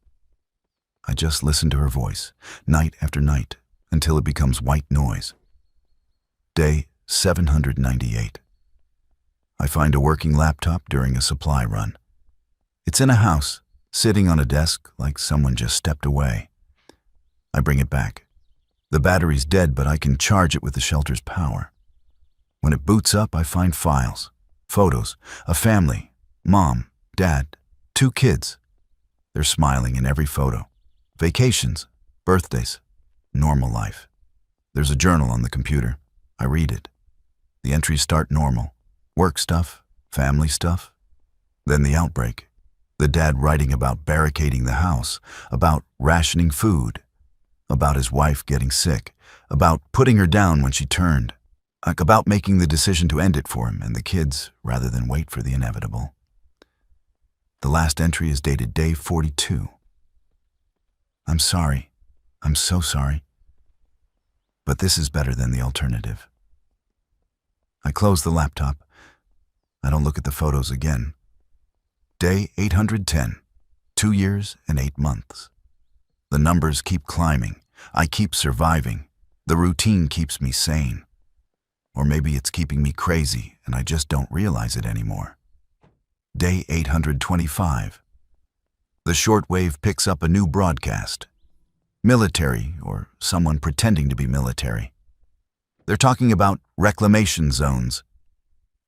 I just listen to her voice, night after night, until it becomes white noise. Day 798. I find a working laptop during a supply run. It's in a house, sitting on a desk like someone just stepped away. I bring it back. The battery's dead, but I can charge it with the shelter's power. When it boots up, I find files, photos, a family, mom, dad, 2 kids. They're smiling in every photo. Vacations, birthdays, normal life. There's a journal on the computer. I read it. The entries start normal. Work stuff, family stuff. Then the outbreak. The dad writing about barricading the house, about rationing food, about his wife getting sick, about putting her down when she turned, about making the decision to end it for him and the kids rather than wait for the inevitable. The last entry is dated day 42. I'm sorry. I'm so sorry. But this is better than the alternative. I close the laptop. I don't look at the photos again. Day 810. 2 years and 8 months. The numbers keep climbing. I keep surviving. The routine keeps me sane. Or maybe it's keeping me crazy and I just don't realize it anymore. Day 825. The shortwave picks up a new broadcast. Military, or someone pretending to be military. They're talking about reclamation zones.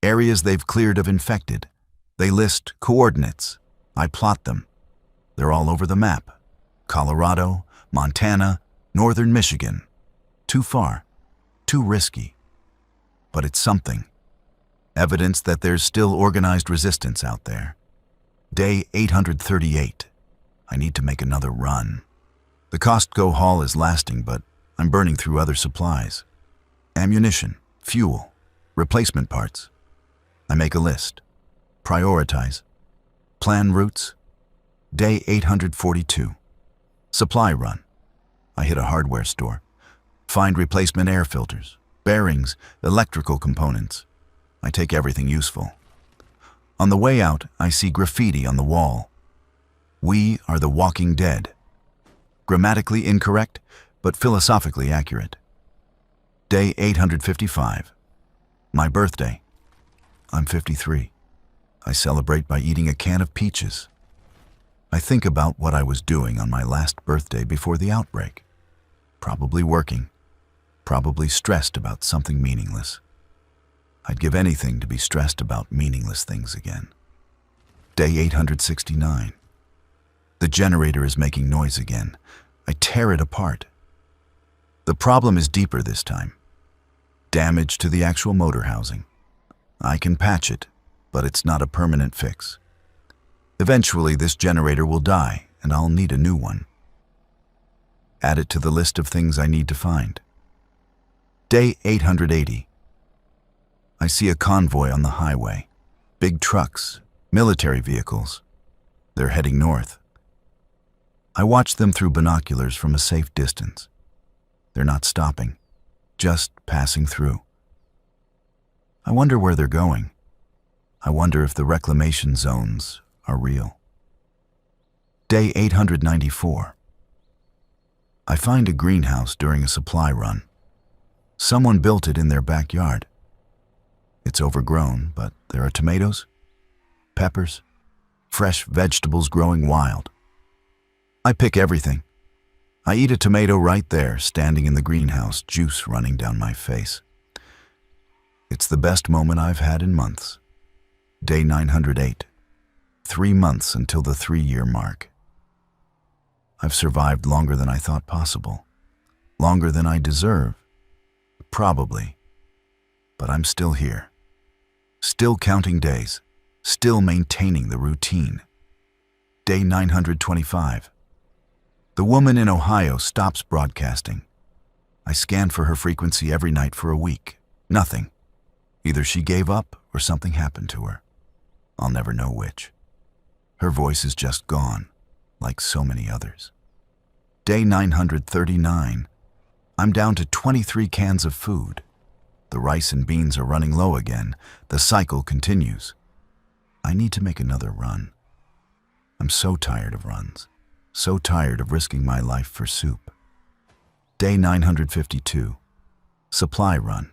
Areas they've cleared of infected. They list coordinates. I plot them. They're all over the map. Colorado, Montana, northern Michigan. Too far. Too risky. But it's something. Evidence that there's still organized resistance out there. Day 838. I need to make another run. The Costco haul is lasting, but I'm burning through other supplies. Ammunition, fuel, replacement parts. I make a list. Prioritize. Plan routes. Day 842. Supply run. I hit a hardware store. Find replacement air filters, bearings, electrical components. I take everything useful. On the way out, I see graffiti on the wall. We are the walking dead. Grammatically incorrect, but philosophically accurate. Day 855. My birthday. I'm 53. I celebrate by eating a can of peaches. I think about what I was doing on my last birthday before the outbreak. Probably working. Probably stressed about something meaningless. I'd give anything to be stressed about meaningless things again. Day 869. The generator is making noise again. I tear it apart. The problem is deeper this time. Damage to the actual motor housing. I can patch it, but it's not a permanent fix. Eventually, this generator will die, and I'll need a new one. Add it to the list of things I need to find. Day 880. I see a convoy on the highway. Big trucks, military vehicles. They're heading north. I watch them through binoculars from a safe distance. They're not stopping, just passing through. I wonder where they're going. I wonder if the reclamation zones are real. Day 894. I find a greenhouse during a supply run. Someone built it in their backyard. It's overgrown, but there are tomatoes, peppers, fresh vegetables growing wild. I pick everything. I eat a tomato right there, standing in the greenhouse, juice running down my face. It's the best moment I've had in months. Day 908. 3 months until the 3-year mark. I've survived longer than I thought possible. Longer than I deserve. Probably. But I'm still here. Still counting days. Still maintaining the routine. Day 925. The woman in Ohio stops broadcasting. I scan for her frequency every night for a week. Nothing. Either she gave up or something happened to her. I'll never know which. Her voice is just gone, like so many others. Day 939. I'm down to 23 cans of food. The rice and beans are running low again. The cycle continues. I need to make another run. I'm so tired of runs. So tired of risking my life for soup. Day 952. Supply run.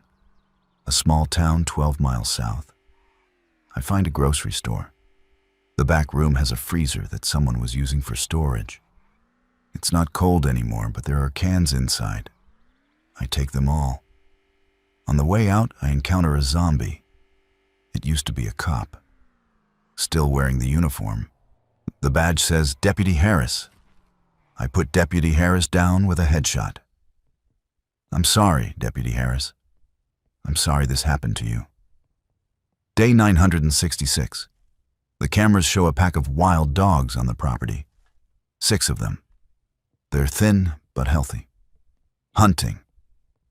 A small town 12 miles south. I find a grocery store. The back room has a freezer that someone was using for storage. It's not cold anymore, but there are cans inside. I take them all. On the way out, I encounter a zombie. It used to be a cop. Still wearing the uniform. The badge says Deputy Harris. I put Deputy Harris down with a headshot. I'm sorry, Deputy Harris. I'm sorry this happened to you. Day 966. The cameras show a pack of wild dogs on the property. 6 of them. They're thin but healthy. Hunting.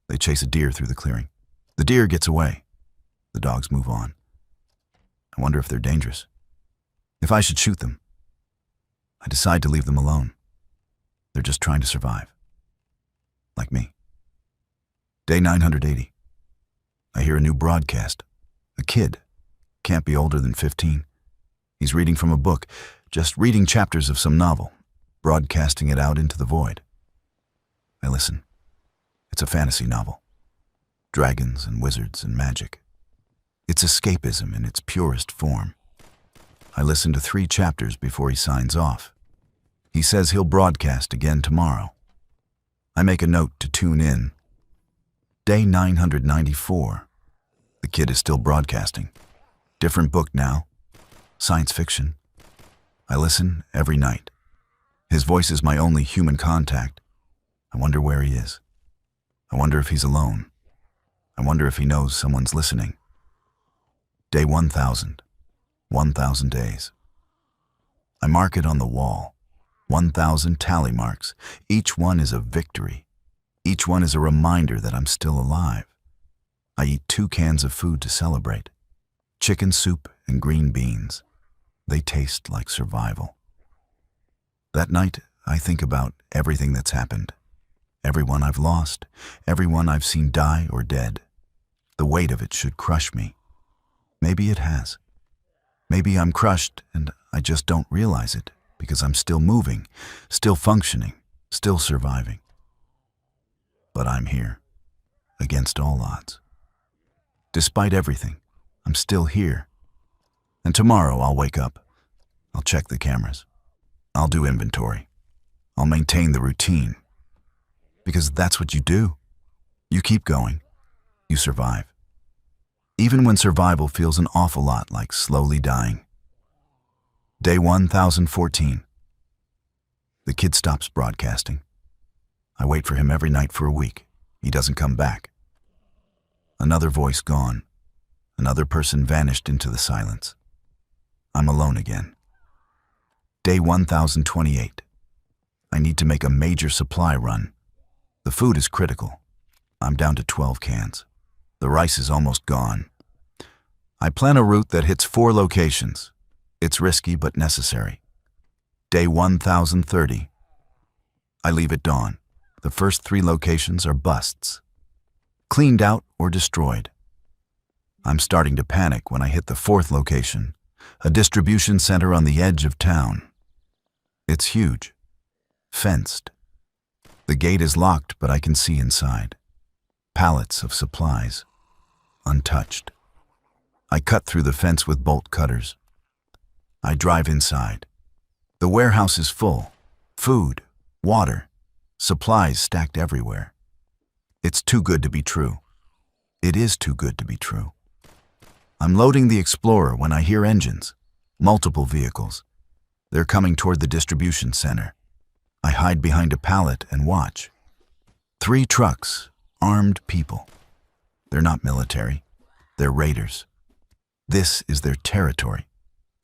They chase a deer through the clearing. The deer gets away. The dogs move on. I wonder if they're dangerous. If I should shoot them. I decide to leave them alone. They're just trying to survive. Like me. Day 980. I hear a new broadcast. A kid. Can't be older than 15. He's reading from a book, just reading chapters of some novel, broadcasting it out into the void. I listen. It's a fantasy novel. Dragons and wizards and magic. It's escapism in its purest form. I listen to 3 chapters before he signs off. He says he'll broadcast again tomorrow. I make a note to tune in. Day 994. The kid is still broadcasting. Different book now. Science fiction. I listen every night. His voice is my only human contact. I wonder where he is. I wonder if he's alone. I wonder if he knows someone's listening. Day 1000. 1000 days. I mark it on the wall. 1000 tally marks. Each one is a victory. Each one is a reminder that I'm still alive. I eat 2 cans of food to celebrate. Chicken soup and green beans. They taste like survival. That night, I think about everything that's happened. Everyone I've lost. Everyone I've seen die or dead. The weight of it should crush me. Maybe it has. Maybe I'm crushed and I just don't realize it because I'm still moving, still functioning, still surviving. But I'm here, against all odds. Despite everything, I'm still here. And tomorrow I'll wake up. I'll check the cameras. I'll do inventory. I'll maintain the routine. Because that's what you do. You keep going. You survive. Even when survival feels an awful lot like slowly dying. Day 1014. The kid stops broadcasting. I wait for him every night for a week. He doesn't come back. Another voice gone. Another person vanished into the silence. I'm alone again. Day 1028. I need to make a major supply run. The food is critical. I'm down to 12 cans. The rice is almost gone. I plan a route that hits 4 locations. It's risky but necessary. Day 1030. I leave at dawn. The first 3 locations are busts. Cleaned out or destroyed. I'm starting to panic when I hit the 4th location, a distribution center on the edge of town. It's huge. Fenced. The gate is locked, but I can see inside. Pallets of supplies. Untouched. I cut through the fence with bolt cutters. I drive inside. The warehouse is full. Food, water, supplies stacked everywhere. It's too good to be true. It is too good to be true. I'm loading the Explorer when I hear engines. Multiple vehicles. They're coming toward the distribution center. I hide behind a pallet and watch. 3 trucks, armed people. They're not military. They're raiders. This is their territory.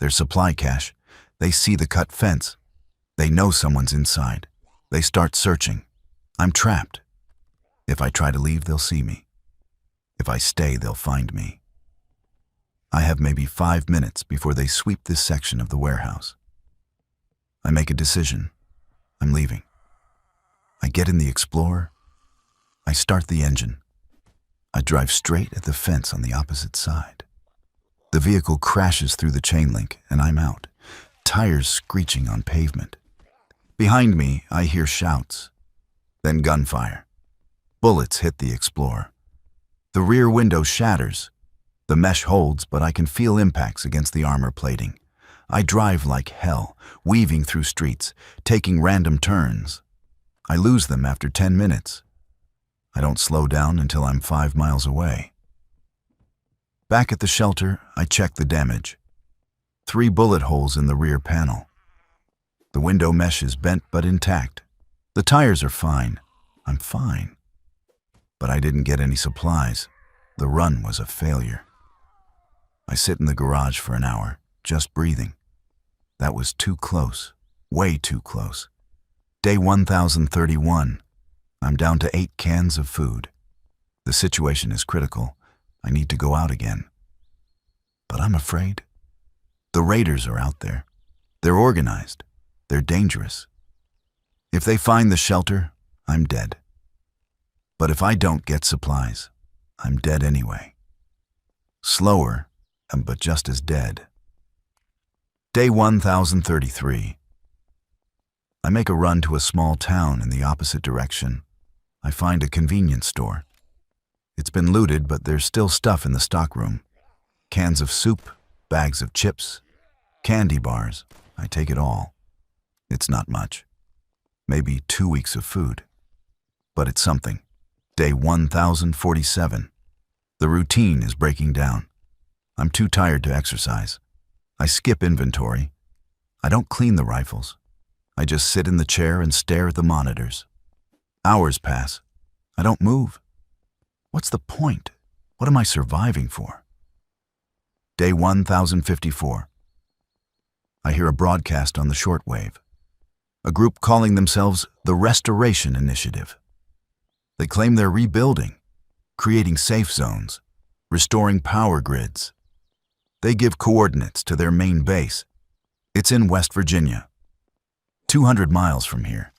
Their supply cache. They see the cut fence. They know someone's inside. They start searching. I'm trapped. If I try to leave, they'll see me. If I stay, they'll find me. I have maybe 5 minutes before they sweep this section of the warehouse. I make a decision. I'm leaving. I get in the Explorer. I start the engine. I drive straight at the fence on the opposite side. The vehicle crashes through the chain link, and I'm out, tires screeching on pavement. Behind me, I hear shouts, then gunfire. Bullets hit the Explorer. The rear window shatters. The mesh holds, but I can feel impacts against the armor plating. I drive like hell, weaving through streets, taking random turns. I lose them after 10 minutes. I don't slow down until I'm 5 miles away. Back at the shelter, I check the damage. 3 bullet holes in the rear panel. The window mesh is bent but intact. The tires are fine. I'm fine. But I didn't get any supplies. The run was a failure. I sit in the garage for an hour, just breathing. That was too close, way too close. Day 1031. I'm down to 8 cans of food. The situation is critical. I need to go out again. But I'm afraid. The raiders are out there. They're organized. They're dangerous. If they find the shelter, I'm dead. But if I don't get supplies, I'm dead anyway. Slower, but just as dead. Day 1033. I make a run to a small town in the opposite direction. I find a convenience store. It's been looted, but there's still stuff in the stockroom. Cans of soup, bags of chips, candy bars. I take it all. It's not much. Maybe 2 weeks of food. But it's something. Day 1047. The routine is breaking down. I'm too tired to exercise. I skip inventory. I don't clean the rifles. I just sit in the chair and stare at the monitors. Hours pass. I don't move. What's the point? What am I surviving for? Day 1054. I hear a broadcast on the shortwave. A group calling themselves the Restoration Initiative. They claim they're rebuilding, creating safe zones, restoring power grids. They give coordinates to their main base. It's in West Virginia, 200 miles from here.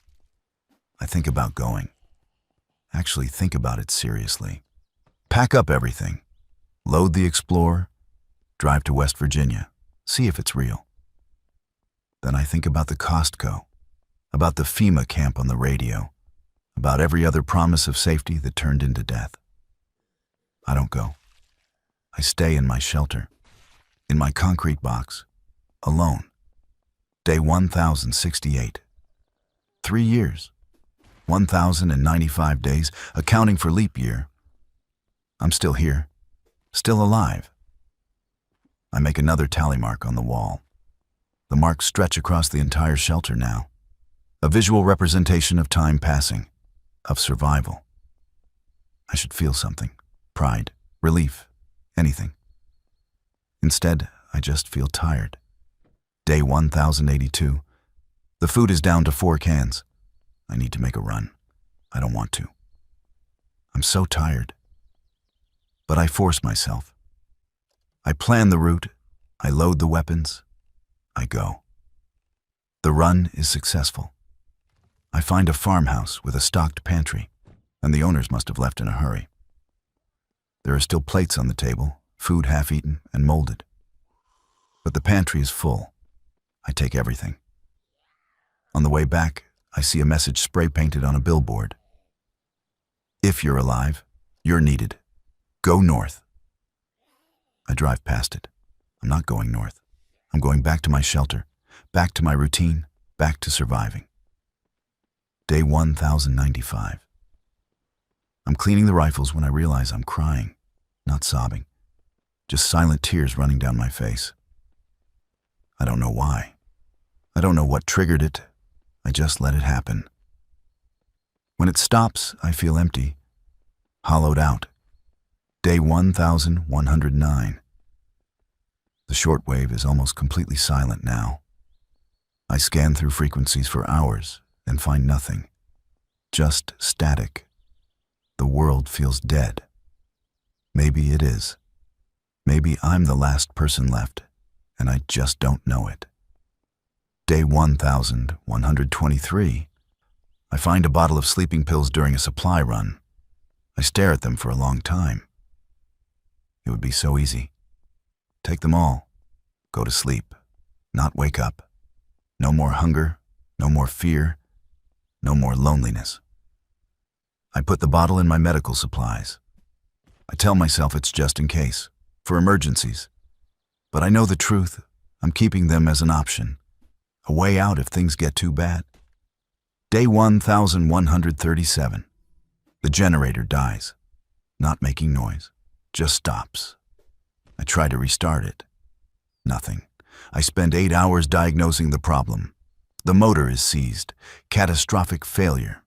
I think about going. Actually think about it seriously. Pack up everything, load the Explorer, drive to West Virginia, see if it's real. Then I think about the Costco, about the FEMA camp on the radio, about every other promise of safety that turned into death. I don't go. I stay in my shelter, in my concrete box, alone. Day 1068. 3 years, 1,095 days, accounting for leap year. I'm still here, still alive. I make another tally mark on the wall. The marks stretch across the entire shelter now. A visual representation of time passing, of survival. I should feel something, pride, relief, anything. Instead, I just feel tired. Day 1082. The food is down to 4 cans. I need to make a run. I don't want to. I'm so tired. But I force myself. I plan the route. I load the weapons. I go. The run is successful. I find a farmhouse with a stocked pantry, and the owners must have left in a hurry. There are still plates on the table, food half-eaten and molded. But the pantry is full. I take everything. On the way back, I see a message spray-painted on a billboard. If you're alive, you're needed. Go north. I drive past it. I'm not going north. I'm going back to my shelter, back to my routine, back to surviving. Day 1095. I'm cleaning the rifles when I realize I'm crying, not sobbing, just silent tears running down my face. I don't know why. I don't know what triggered it. I just let it happen. When it stops, I feel empty, hollowed out. Day 1109. The shortwave is almost completely silent now. I scan through frequencies for hours and find nothing. Just static. The world feels dead. Maybe it is. Maybe I'm the last person left, and I just don't know it. Day 1123. I find a bottle of sleeping pills during a supply run. I stare at them for a long time. It would be so easy. Take them all. Go to sleep. Not wake up. No more hunger. No more fear. No more loneliness. I put the bottle in my medical supplies. I tell myself it's just in case, for emergencies. But I know the truth. I'm keeping them as an option. A way out if things get too bad. Day 1137. The generator dies. Not making noise. Just stops. I try to restart it. Nothing. I spend 8 hours diagnosing the problem. The motor is seized. Catastrophic failure.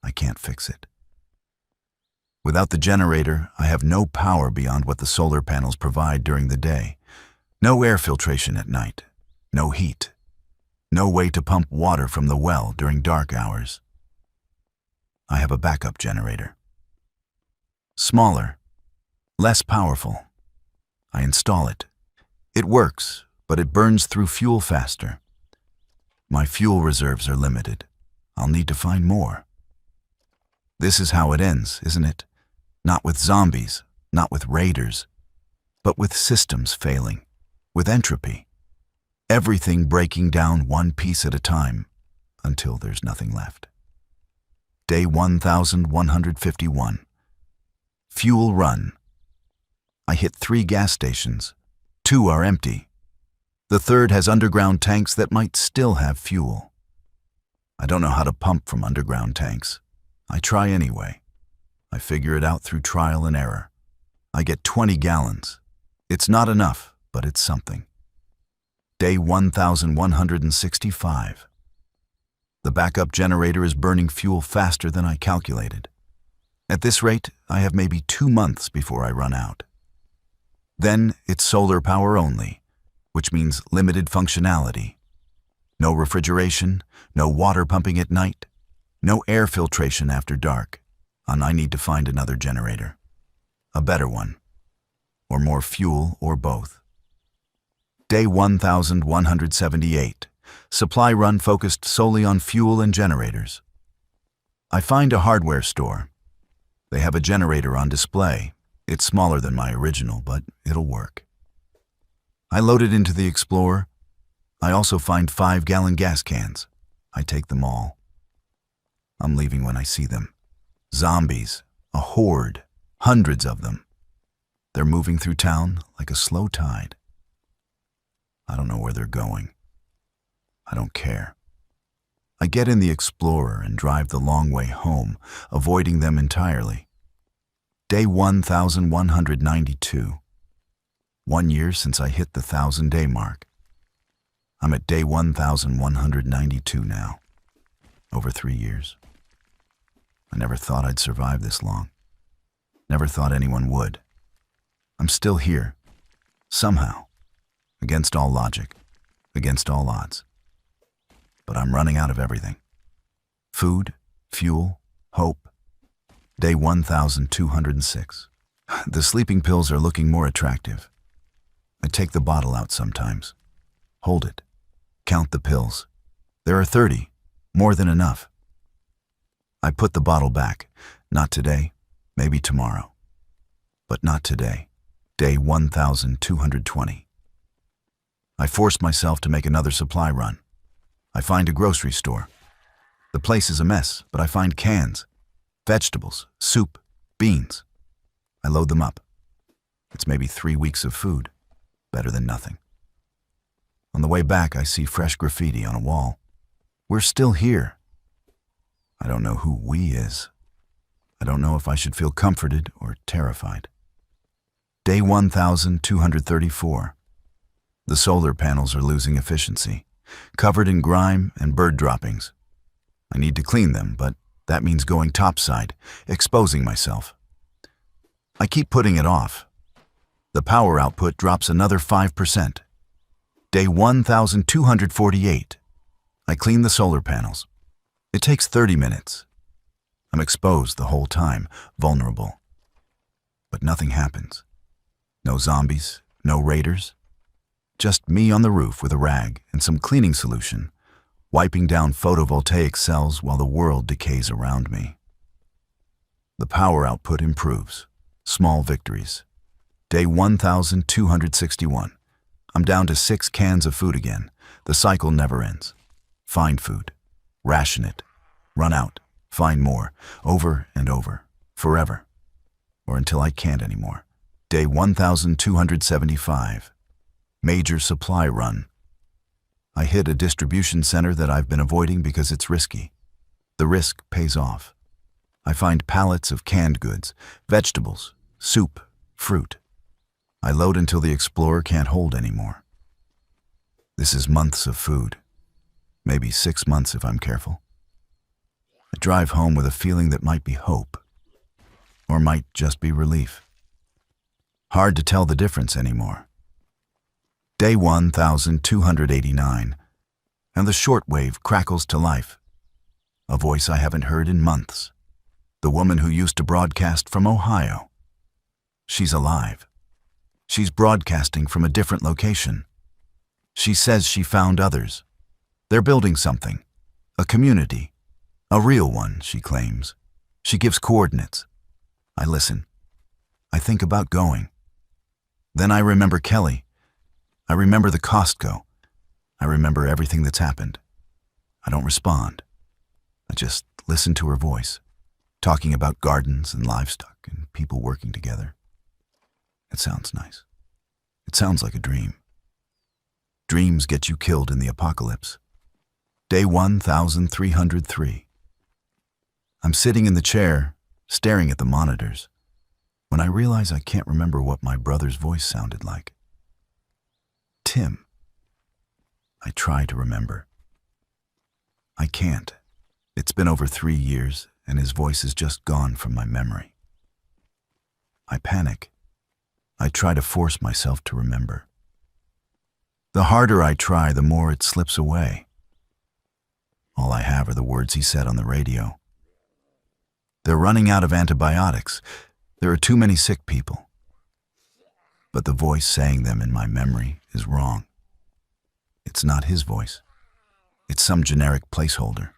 I can't fix it. Without the generator, I have no power beyond what the solar panels provide during the day. No air filtration at night. No heat. No way to pump water from the well during dark hours. I have a backup generator. Smaller. Less powerful. I install it. It works, but it burns through fuel faster. My fuel reserves are limited. I'll need to find more. This is how it ends, isn't it? Not with zombies, not with raiders, but with systems failing, with entropy. Everything breaking down one piece at a time until there's nothing left. Day 1151. Fuel run. I hit 3 gas stations. 2 are empty. The third has underground tanks that might still have fuel. I don't know how to pump from underground tanks. I try anyway. I figure it out through trial and error. I get 20 gallons. It's not enough, but it's something. Day 1165. The backup generator is burning fuel faster than I calculated. At this rate, I have maybe 2 months before I run out. Then it's solar power only, which means limited functionality. No refrigeration, no water pumping at night, no air filtration after dark, and I need to find another generator. A better one. Or more fuel, or both. Day 1178. Supply run focused solely on fuel and generators. I find a hardware store. They have a generator on display. It's smaller than my original, but it'll work. I load it into the Explorer. I also find 5-gallon gas cans. I take them all. I'm leaving when I see them. Zombies, a horde, hundreds of them. They're moving through town like a slow tide. I don't know where they're going. I don't care. I get in the Explorer and drive the long way home, avoiding them entirely. Day 1192. 1 year since I hit the 1,000-day mark. I'm at day 1192 now. Over 3 years. I never thought I'd survive this long. Never thought anyone would. I'm still here. Somehow. Against all logic. Against all odds. But I'm running out of everything. Food, fuel, hope. Day 1206. The sleeping pills are looking more attractive. I take the bottle out sometimes. Hold it. Count the pills. There are 30, more than enough. I put the bottle back. Not today, maybe tomorrow. But not today. Day 1220. I force myself to make another supply run. I find a grocery store. The place is a mess, but I find cans, vegetables, soup, beans. I load them up. It's maybe 3 weeks of food. Better than nothing. On the way back, I see fresh graffiti on a wall. We're still here. I don't know who we is. I don't know if I should feel comforted or terrified. Day 1234. The solar panels are losing efficiency, covered in grime and bird droppings. I need to clean them, but that means going topside, exposing myself. I keep putting it off. The power output drops another 5%. Day 1248. I clean the solar panels. It takes 30 minutes. I'm exposed the whole time, vulnerable. But nothing happens. No zombies, no raiders. Just me on the roof with a rag and some cleaning solution, wiping down photovoltaic cells while the world decays around me. The power output improves. Small victories. Day 1261. I'm down to 6 cans of food again. The cycle never ends. Find food. Ration it. Run out. Find more. Over and over. Forever. Or until I can't anymore. Day 1275. Major supply run. I hit a distribution center that I've been avoiding because it's risky. The risk pays off. I find pallets of canned goods, vegetables, soup, fruit. I load until the Explorer can't hold anymore. This is months of food. Maybe 6 months if I'm careful. I drive home with a feeling that might be hope, or might just be relief. Hard to tell the difference anymore. Day 1289, and the shortwave crackles to life. A voice I haven't heard in months. The woman who used to broadcast from Ohio. She's alive. She's broadcasting from a different location. She says she found others. They're building something. A community. A real one, she claims. She gives coordinates. I listen. I think about going. Then I remember Kelly. I remember the Costco. I remember everything that's happened. I don't respond. I just listen to her voice, talking about gardens and livestock and people working together. It sounds nice. It sounds like a dream. Dreams get you killed in the apocalypse. Day 1303. I'm sitting in the chair, staring at the monitors, when I realize I can't remember what my brother's voice sounded like. Tim. I try to remember. I can't. It's been over 3 years, and his voice is just gone from my memory. I panic. I try to force myself to remember. The harder I try, the more it slips away. All I have are the words he said on the radio. They're running out of antibiotics. There are too many sick people. But the voice saying them in my memory is wrong. It's not his voice. It's some generic placeholder.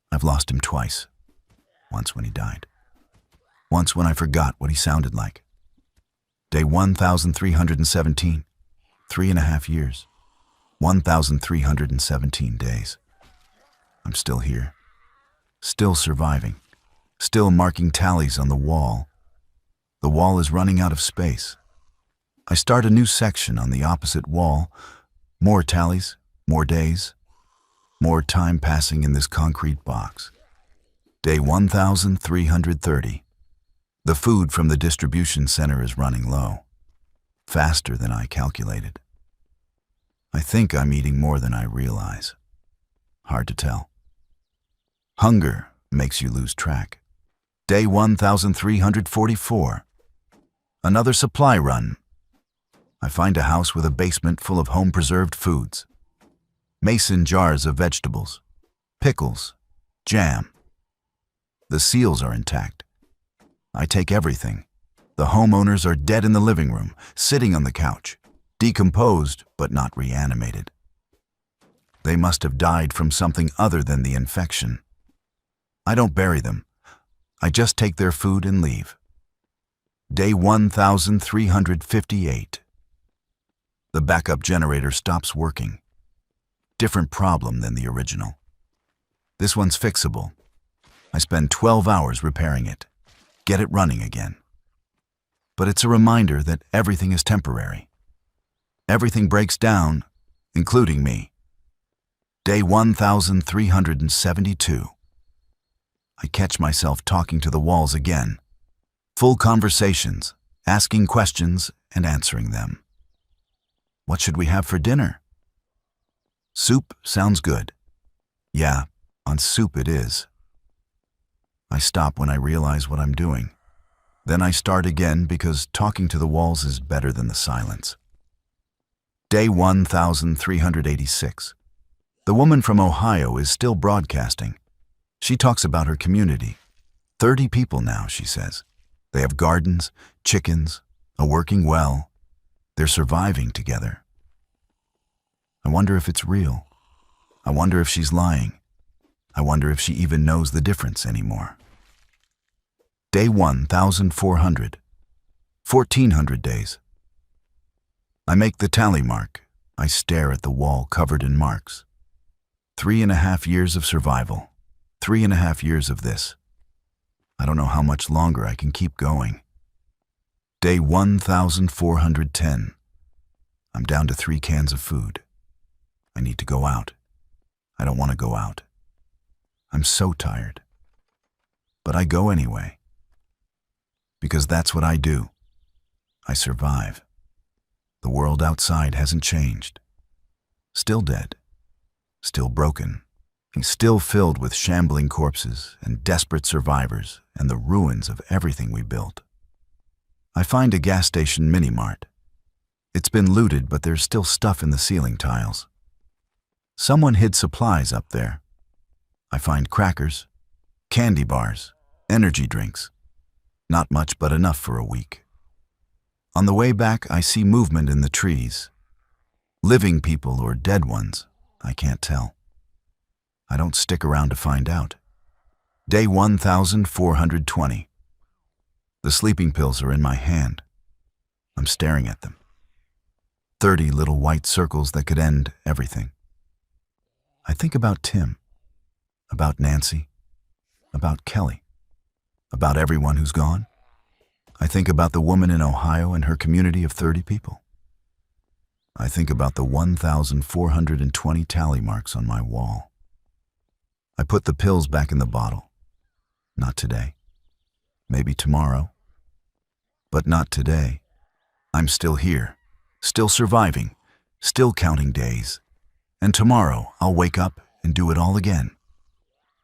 I've lost him twice. Once when he died. Once when I forgot what he sounded like. Day 1317. 3.5 years. 1317 days. I'm still here. Still surviving. Still marking tallies on the wall. The wall is running out of space. I start a new section on the opposite wall. More tallies, more days, more time passing in this concrete box. Day 1330. The food from the distribution center is running low. Faster than I calculated. I think I'm eating more than I realize. Hard to tell. Hunger makes you lose track. Day 1344. Another supply run. I find a house with a basement full of home-preserved foods. Mason jars of vegetables, pickles, Jam. The seals are intact. I take everything. The homeowners are dead in the living room, sitting on the couch, decomposed but not reanimated. They must have died from something other than the infection. I don't bury them. I just take their food and leave. Day 1358. The backup generator stops working. Different problem than the original. This one's fixable. I spend 12 hours repairing it. Get it running again. But it's a reminder that everything is temporary. Everything breaks down, including me. Day 1372. I catch myself talking to the walls again. Full conversations, asking questions and answering them. What should we have for dinner? Soup sounds good. Yeah, on soup it is. I stop when I realize what I'm doing. Then I start again because talking to the walls is better than the silence. Day 1386. The woman from Ohio is still broadcasting. She talks about her community. 30 people now, she says. They have gardens, chickens, a working well. They're surviving together. I wonder if it's real. I wonder if she's lying. I wonder if she even knows the difference anymore. Day 1400. 1400 days. I make the tally mark. I stare at the wall covered in marks. 3.5 years of survival. 3.5 years of this. I don't know how much longer I can keep going. Day 1410. I'm down to 3 cans of food. I need to go out. I don't want to go out. I'm so tired. But I go anyway. Because that's what I do. I survive. The world outside hasn't changed. Still dead. Still broken. And still filled with shambling corpses and desperate survivors and the ruins of everything we built. I find a gas station mini-mart. It's been looted, but there's still stuff in the ceiling tiles. Someone hid supplies up there. I find crackers, candy bars, energy drinks. Not much, but enough for a week. On the way back, I see movement in the trees. Living people or dead ones, I can't tell. I don't stick around to find out. Day 1420. The sleeping pills are in my hand. I'm staring at them. 30 little white circles that could end everything. I think about Tim, about Nancy, about Kelly, about everyone who's gone. I think about the woman in Ohio and her community of 30 people. I think about the 1,420 tally marks on my wall. I put the pills back in the bottle. Not today. Maybe tomorrow. But not today. I'm still here, still surviving, still counting days. And tomorrow I'll wake up and do it all again.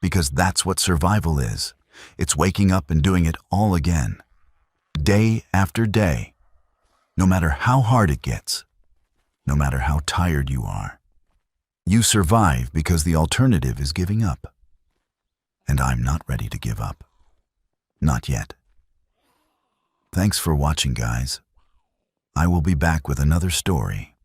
Because that's what survival is. It's waking up and doing it all again. Day after day. No matter how hard it gets. No matter how tired you are. You survive because the alternative is giving up. And I'm not ready to give up. Not yet. Thanks for watching, guys. I will be back with another story